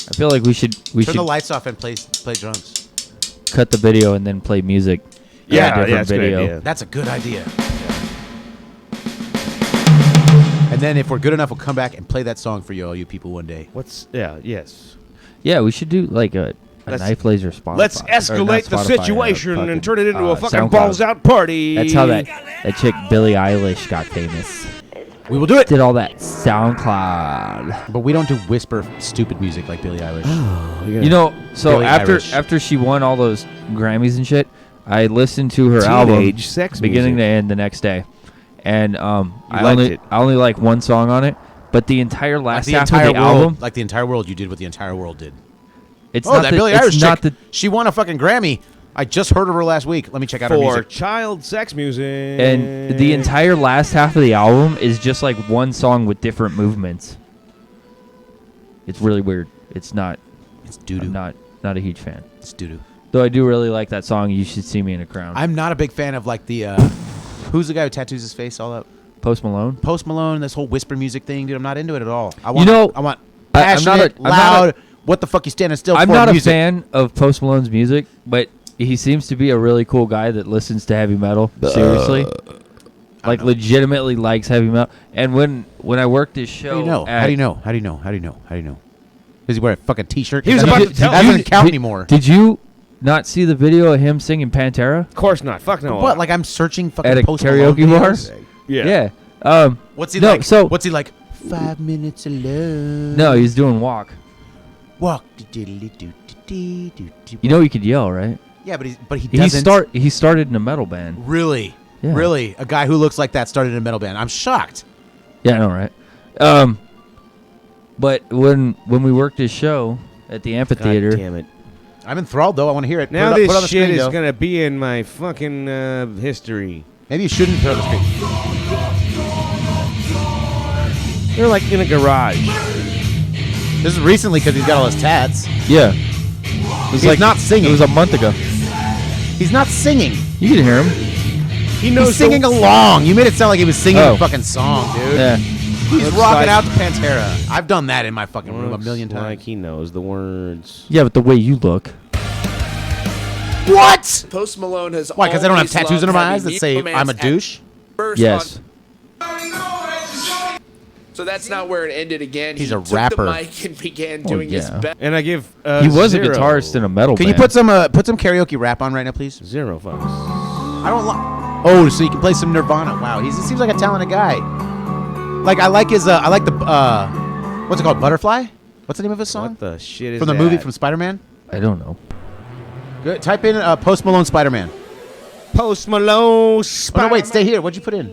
I feel like we should Turn the lights off and play drums. cut the video and then play music. on a Yeah, different that's a good video. idea. That's a good idea. And then if we're good enough, we'll come back and play that song for you, all you people, one day. Yes. Yeah, we should do like a Let's- Knife Laser Spotify. Let's or not escalate the Spotify, situation fucking, and turn it into a fucking SoundCloud. balls out party. That's how that chick Billie Eilish got famous. We will do it. Did all that SoundCloud. But we don't do whisper stupid music like Billie Eilish. You know, so Billie Irish. after she won all those Grammys and shit, I listened to her album Teenage sex beginning music. to end the next day, and I liked only it. I only like one song on it, but the entire Like last the half entire of the world, album, like the entire world, you did what the entire world did. it's Oh, not that the, Billie it's Irish not chick. the She won a fucking Grammy. I just heard of her last week. Let me check out her for music. child sex music. and the entire last half of the album is just like one song with different movements. It's really weird. It's not. It's doo-doo. I'm not a huge fan. It's doo-doo. Though I do really like that song. You Should See Me in a Crown. I'm not a big fan of like the who's the guy who tattoos his face all up? Post Malone. Post Malone, this whole whisper music thing, dude. I'm not into it at all. I You know, I want I- I'm not passionate, a- I'm not loud. What the fuck you standing still I'm for? not music. a fan of Post Malone's music, but he seems to be a really cool guy that listens to heavy metal. Seriously, like legitimately likes heavy metal. And when I worked this show, How do you know? at- How do you know? How do you know? How do you know? How do you know? Does he wear a fucking t-shirt? He was That about doesn't- to tell that you- doesn't count anymore. Did you not see the video of him singing Pantera Of course not. Fuck no. What? Like I'm searching fucking at a Post Malone karaoke bar? videos? Yeah. Yeah. What's he No, like? so- What's he like? 5 minutes alone. No, he's doing walk. Walk. You know he could yell, right? Yeah, but he doesn't. He started in a metal band. Really, Yeah. really, a guy who looks like that started in a metal band. I'm shocked. Yeah, I know, right? But when we worked this show at the amphitheater, God damn it. I'm enthralled though. I want to hear it. Now put it on the this shit screen, is Joe. gonna be in my fucking history. Maybe you shouldn't put it on the screen. They're like in a garage. This is recently because he's got all his tats. yeah, it was He's not singing. It was a month ago. He's not singing. You can hear him. He knows He's singing along. You made it sound like he was singing Oh. a fucking song, dude. Yeah. He's Looks rocking like- out to Pantera. I've done that in my fucking room a million times. Like he knows the words. Yeah, but the way you look. What? Post Malone has Why? Because I don't have always tattoos loved under my having eyes that say Needle I'm a Man's douche? first Yes. So that's not where it ended again. He's he a took rapper. the mic and began doing his yeah. best. And I give He was zero. a guitarist in a metal Can band. you put some karaoke rap on right now, please? 0 fucks. I don't like. Oh, so you can play some Nirvana. Wow, he seems like a talented guy. Like I like his. I like the. What's it called? Butterfly. What's the name of his song? What the shit is From the that? movie from Spider-Man. I don't know. Good. Type in Post Malone Spider-Man. Post Malone. Oh no, wait, stay here. What'd you put in?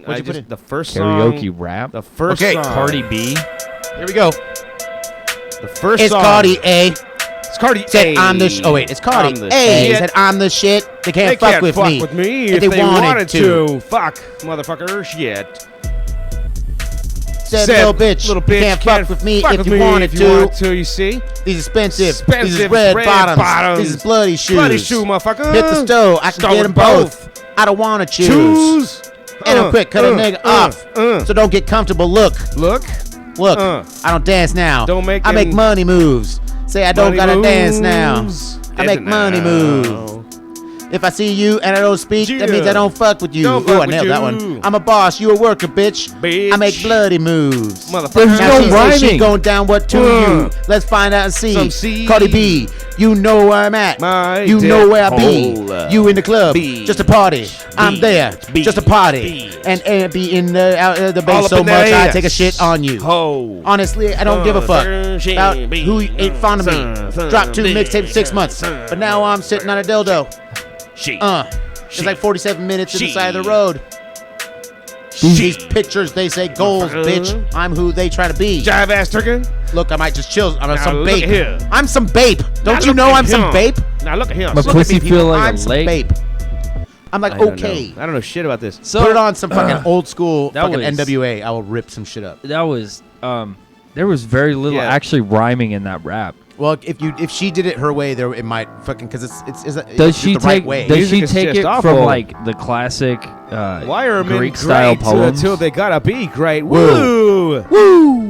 I What'd you put just, in? the first Karaoke song, rap. The first Okay. song. Cardi B. Here we go. The first It's song. Cardi A. It's Cardi Said A. I'm the. Oh wait, it's Cardi I'm the A. shit. Said I'm the shit. They can't They fuck can't with fuck me. with me if they wanted to. Fuck, motherfucker, shit. Said little bitch. Little You bitch can't fuck with me fuck if with you me wanted if you to. wanted to. You see? These expensive. These Expensive is red, red bottoms. bottoms. These is bloody shoes. Bloody shoe, motherfucker. Hit the stove. I can Start get with them both. I don't want to choose. Choose. And I'm quick, cut a nigga off. So don't get comfortable. Look. Look. Look. I don't dance now. Don't make I make him- money moves. Say I don't Money gotta dance now. moves. I make Dance money now. moves. If I see you and I don't speak, that means Yeah. I don't fuck with you. Don't Ooh, fuck I with nailed that you. one. I'm a boss, you a worker, bitch. Bitch. I make bloody moves. Motherfucker. There's Now no she say she rhyming. going down what to you. Let's find out and see. Some C. Cardi B, you know where I'm at. My You know where I hole. be. You in the club, B. just a party. I'm B. there, B. just a party. B. And be in the All base up so in the much I ass. take a shit on you. Ho. Honestly, I don't give a fuck She about be- who ain't fond of me. Dropped 2 mixtapes in 6 months, but now I'm sitting on a dildo. She. It's like 47 minutes to the She. side of the road. These pictures, they say goals, bitch. I'm who they try to be. Jive ass turkey. Look, I might just chill. I'm Now some look at here. bape. I'm some bape. Now Don't you look know at I'm some him. bape? Now look at him. My Look at pussy me, people. feel like I'm a some lake. bape. I'm like, I don't okay. know. I don't know shit about this. So Put it on some fucking old school that fucking was- NWA. I will rip some shit up. That was there was very little Yeah. actually rhyming in that rap. Well, if she did it her way, there it might fucking because Does it's she the take right way. does Music she is take just it awful. from like the classic Wireman Greek style great poems? until they gotta be great. Woo. Woo!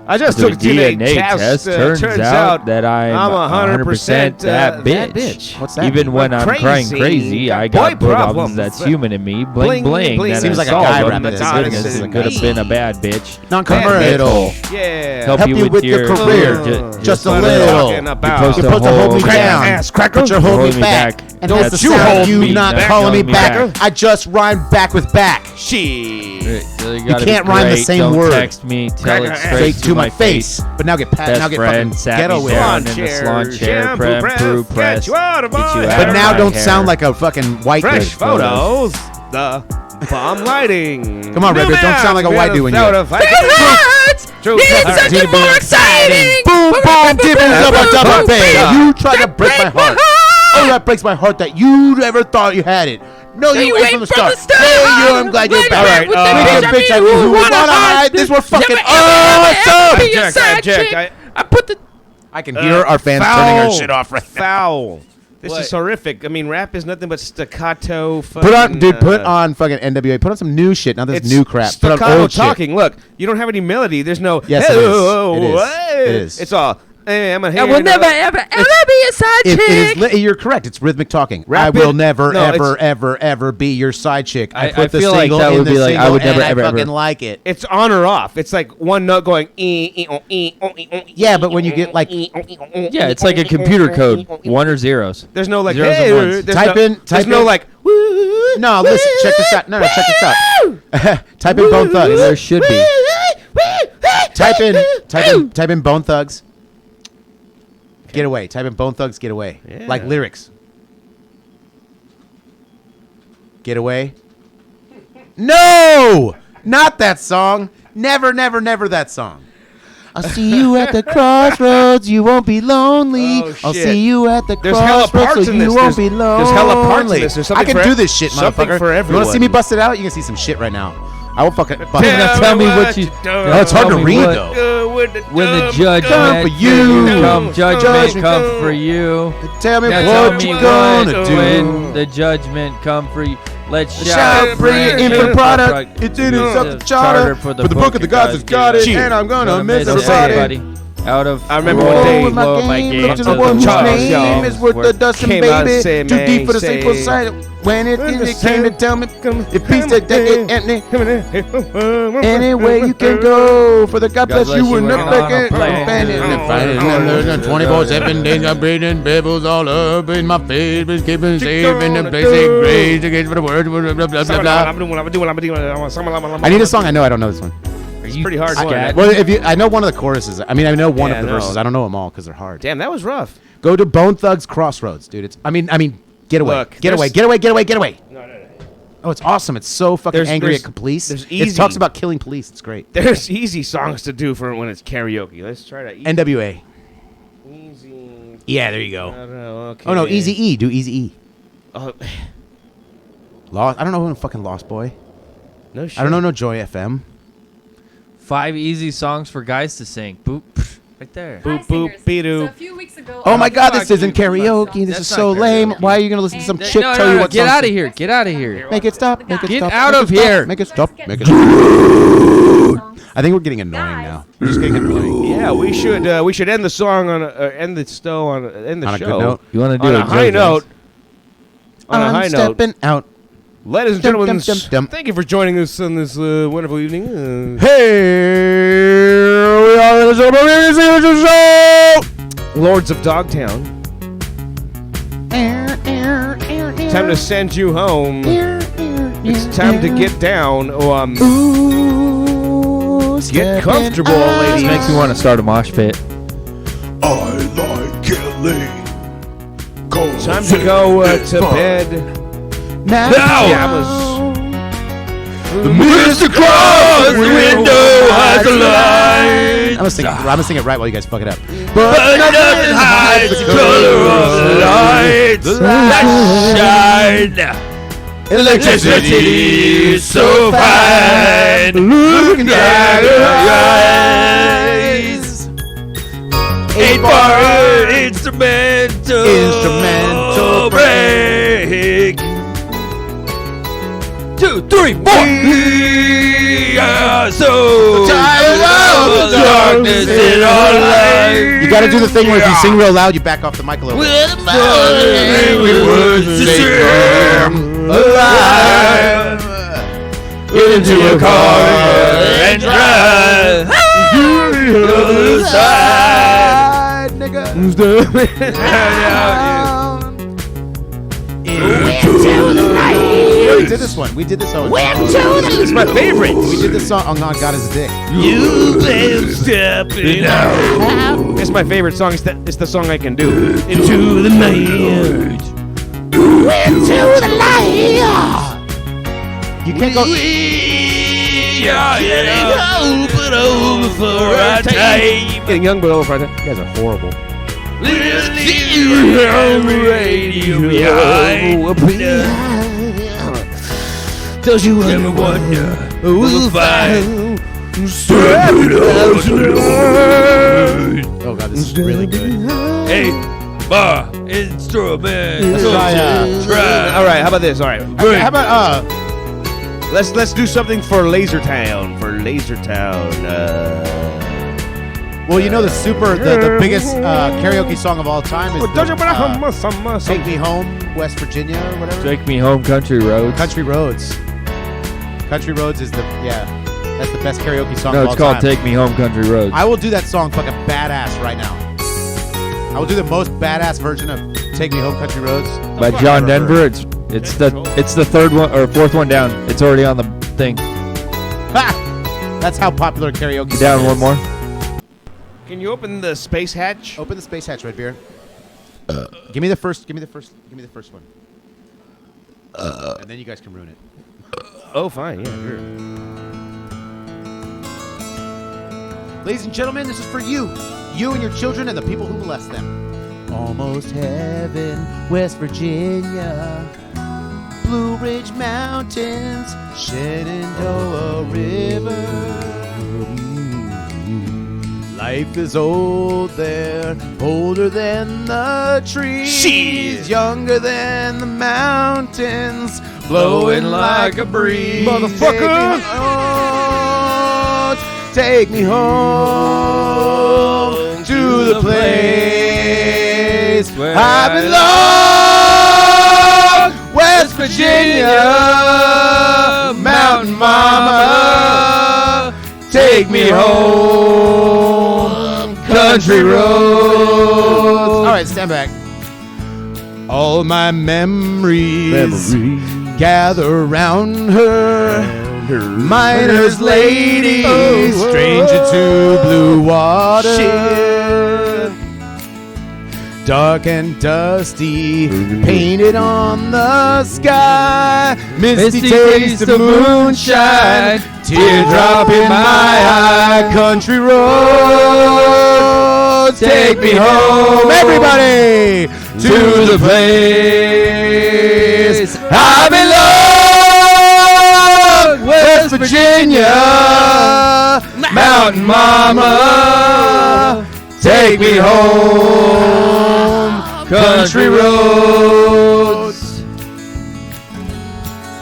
I just The took a DNA DNA test. test turns out that I'm 100% that bitch. that bitch. What's that Even mean? when I'm crying Crazy. crazy, I Boy got problems problems. that's human in me. Bling, Bling bling. bling. Then Seems I like a solve guy them. rapping this. Goodness, This is a could have guy. been a bad bitch. Non-commercial. Yeah. Help you with your career. Just a what I'm little. talking about. Supposed You're supposed to hold me Crack down, ass cracker. but you're holding me me back. back. And Don't that's the you sound hold of you me not back. calling me Hold me back. back. I just rhymed back with back. She. You can't rhyme the same Don't word. Text me, tell it Straight to my face. But now get Best now get friend fucking sat ghetto me with down it. in the salon chair, shampoo prep, breath, brew, get press, you out of get you my out But of now my don't hair. sound like a fucking white dude. Fresh photos. The bomb lighting. Come on, Red Beard, don't sound like a white dude when you- True. It's even more exciting. Boom, boom, dipping, double, bang. You tried to break my heart. Oh, that breaks my heart that you never thought you had it. No, you ain't from the start. Hey, yo, I'm glad you're back. All right, Bitch, I who wanna hide. This was fucking awesome. Jack, I can hear our fans turning our shit off right now. Foul. This What? is horrific. I mean, rap is nothing but staccato. Put on, dude. Put uh, on fucking NWA. Put on some new shit. Not this It's new crap. Put on staccato old shit. talking. Look, you don't have any melody. There's no. Yes, it is. "Hello, It is. hey." It is. It's all. Hey, I'm a I will never, ever, ever be a side It chick. is. You're correct. It's rhythmic talking. Rap I will it- never, no, ever, it's- ever, ever be your side chick. I I put the feel like single that in would the be like, I single would never, and ever, I fucking ever. like it. It's on or off. It's like one note going. Yeah, but when you get like Yeah, it's like a computer code, one or zeros. There's no like. Zeros and Hey, ones. there's Type no, in- There's type no in- like. Woo, no, listen, check this out. No, check this out. Type in Bone Thugs. There should be. Type in Bone Thugs. Get away. Type in Bone Thugs. Get away. Yeah. Like lyrics. Get away. No, not that song. Never, never, never that song. I'll see you at the crossroads. You won't be lonely. Oh, I'll shit. see you at the There's hella crossroads. parts So in you this. won't There's- be lonely. there's hella parts in this. There's I something can for do this shit, something motherfucker. for You want to see everyone. me bust it out? You can see some shit right now. I will fucking bust it Now out. tell me what you. No, it's hard to tell me read what- though. When the Come judgment for you. come, judgment Judgment come come. for you. Tell me Now tell what me you gonna what do. when the judgment come for you. Let's Shout, shout, bring it in for the product. It's in its up the charter. For the book of the gods has got it. And I'm gonna miss everybody. Out of I remember one day- with lower my game, look to the to one whose Charles, name y'all, is worth the dust and came out and baby. said, Too man, deep for the say- single side. When it came to tell me if peace that anyway you can go for the God bless you and the bacon. 24/7 days I'm breathing pebbles all up in my face, but keeping safe in the place of grace against for the words. Blah blah blah blah. I need a song. I know I don't know this one. Are you pretty hard one. scat? Well, if you, I know one of the choruses. I mean, I know one Yeah, of the I know. verses. I don't know them all because they're hard. Damn, that was rough. Go to Bone Thugs Crossroads, dude. It's. I mean, get away, Look, get away, there's- get away, get away, get away. No. Oh, it's awesome. It's so fucking There's- angry there's- at police. there's It easy. talks about killing police. It's great. There's easy songs to do for when it's karaoke. Let's try that. NWA. Easy. Yeah, there you I go. don't know. Okay. Oh no, Easy E. Do Easy E. Oh, Lost. I don't know who fucking Lost Boy. no shit. I don't know no Joy FM. 5 easy songs for guys to sing. Boop. pff, Right there. Boop, boop, be-doo. So a few weeks ago, Oh my God, this fuck isn't you. karaoke. This That's is so not lame. karaoke. Why are you gonna listen to some No, chick No, tell no, you no, what get songs out to- of here. Get out of here. Make it stop. Make it Get stop. out make of it stop, here. Make it stop. Let's Make it get stop. songs. I think we're getting annoying now. We're just getting annoying. Yeah, we should end the song on end the show on end the On a show good note. You want to do on it a high Joe note. Jones? On a I'm high note, stepping out. ladies and Dum, gentlemen, dum, dum, dum. thank you for joining us on this wonderful evening. Hey, we are the show. Lords of Dogtown. Time to send you home. It's time to get down. Get comfortable, This ladies. makes me want to start a mosh pit. I like killing. Time to go to bed. Pajamas. Mr. Cross, the window has a light. I'm gonna sing it right while you guys fuck it up. But nothing hides the color of the lights that shine Electricity is so fine. Looking at your eyes. 8-bar instrumental break. 2, 3, 4. We are so tired of the darkness in our life. You gotta do the thing where if you sing real loud, you back off the mic a little bit. We would stay alive. Get into your car and drive to the other side, nigga. We did this one. We did this one. It's my favorite. We did this song. Oh, God, God is a dick. You live stepping out. It's my favorite song. It's the song I can do. Into the night. Into the light. You can't go. But over for a time. Getting young, but over for a time. You guys are horrible. Don't you ever wonder who'll find Oh, God, this is really good. Hey, bar instrument. Let's try, All right, how about this? All right, how about, let's do something for Lasertown. well, you know the biggest karaoke song of all time is Take Me Home, West Virginia, or whatever. Take Me Home, Country Roads. Country Roads. Country Roads is that's the best karaoke song No, of all it's called time. Take Me Home, Country Roads. I will do that song fucking badass right now. I will do the most badass version of Take Me Home, Country Roads By John Denver. It's the third one or fourth one down. It's already on the thing. Ha! That's how popular karaoke Down is. one more. Can you open the space hatch? Open the space hatch, Red Beer. Give me the first one. And then you guys can ruin it. Oh, fine. Yeah, sure. Ladies and gentlemen, this is for you. You and your children and the people who molest them. Almost heaven, West Virginia. Blue Ridge Mountains, Shenandoah River. Life is old there, older than the trees. Shit. Younger than the mountains, blowing like a breeze. Motherfucker. Take me home to the place where I belong. West Virginia, Mountain Mama, take me home, country roads. All right, stand back. All my memories gather around her. Miner's lady, stranger to blue water. Dark and dusty, painted on the sky. Misty taste of moonshine, teardrop in my eye. Country roads, take me home, everybody, to the place I belong. West Virginia, Mountain Mama, take me home, country roads.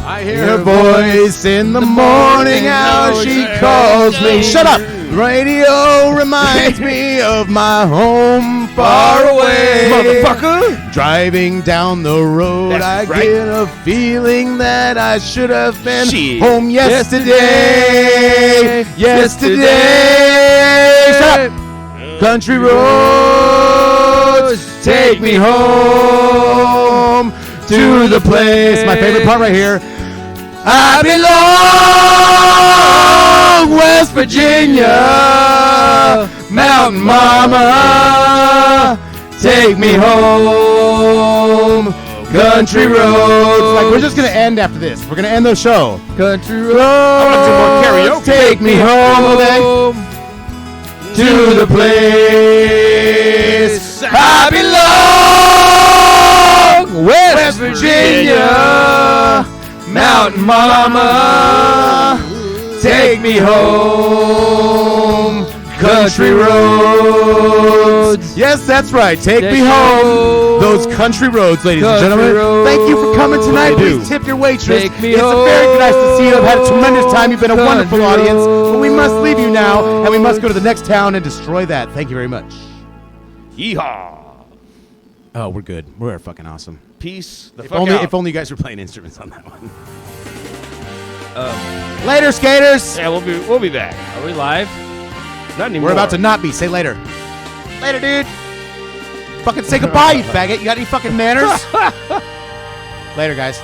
I hear her voice in the morning hour, she calls me. Shut up! Radio reminds me of my home far away. Motherfucker! Driving down the road, That's I right. get a feeling that I should have been Shit. home yesterday. Yesterday. Shut up! Country roads, take me home to the place. My favorite part right here. I belong, West Virginia, Mountain Mama, take me home, country roads. Like, we're just gonna end after this. We're gonna end the show. Country roads, take me home, to the place I belong, West Virginia, Mountain Mama, take me home. Country roads. Yes, that's right. Take me Take me home. home. Those country roads, ladies and Country gentlemen. roads. Thank you for coming tonight. They do. Please tip your waitress. Take me It's very nice to see you. I've had a tremendous time. You've been a home. wonderful Country audience. But we must leave you now, roads. and we must go to the next town and destroy that. Thank you very much. Yeehaw. Oh, we're good. We're fucking awesome. Peace the If fuck only, out. if only you guys were playing instruments on that one. Later, skaters. Yeah, we'll be back. Are we live? Not anymore. We're about to not be. Say later. Later, dude. Fucking say goodbye, you faggot. You got any fucking manners? Later, guys.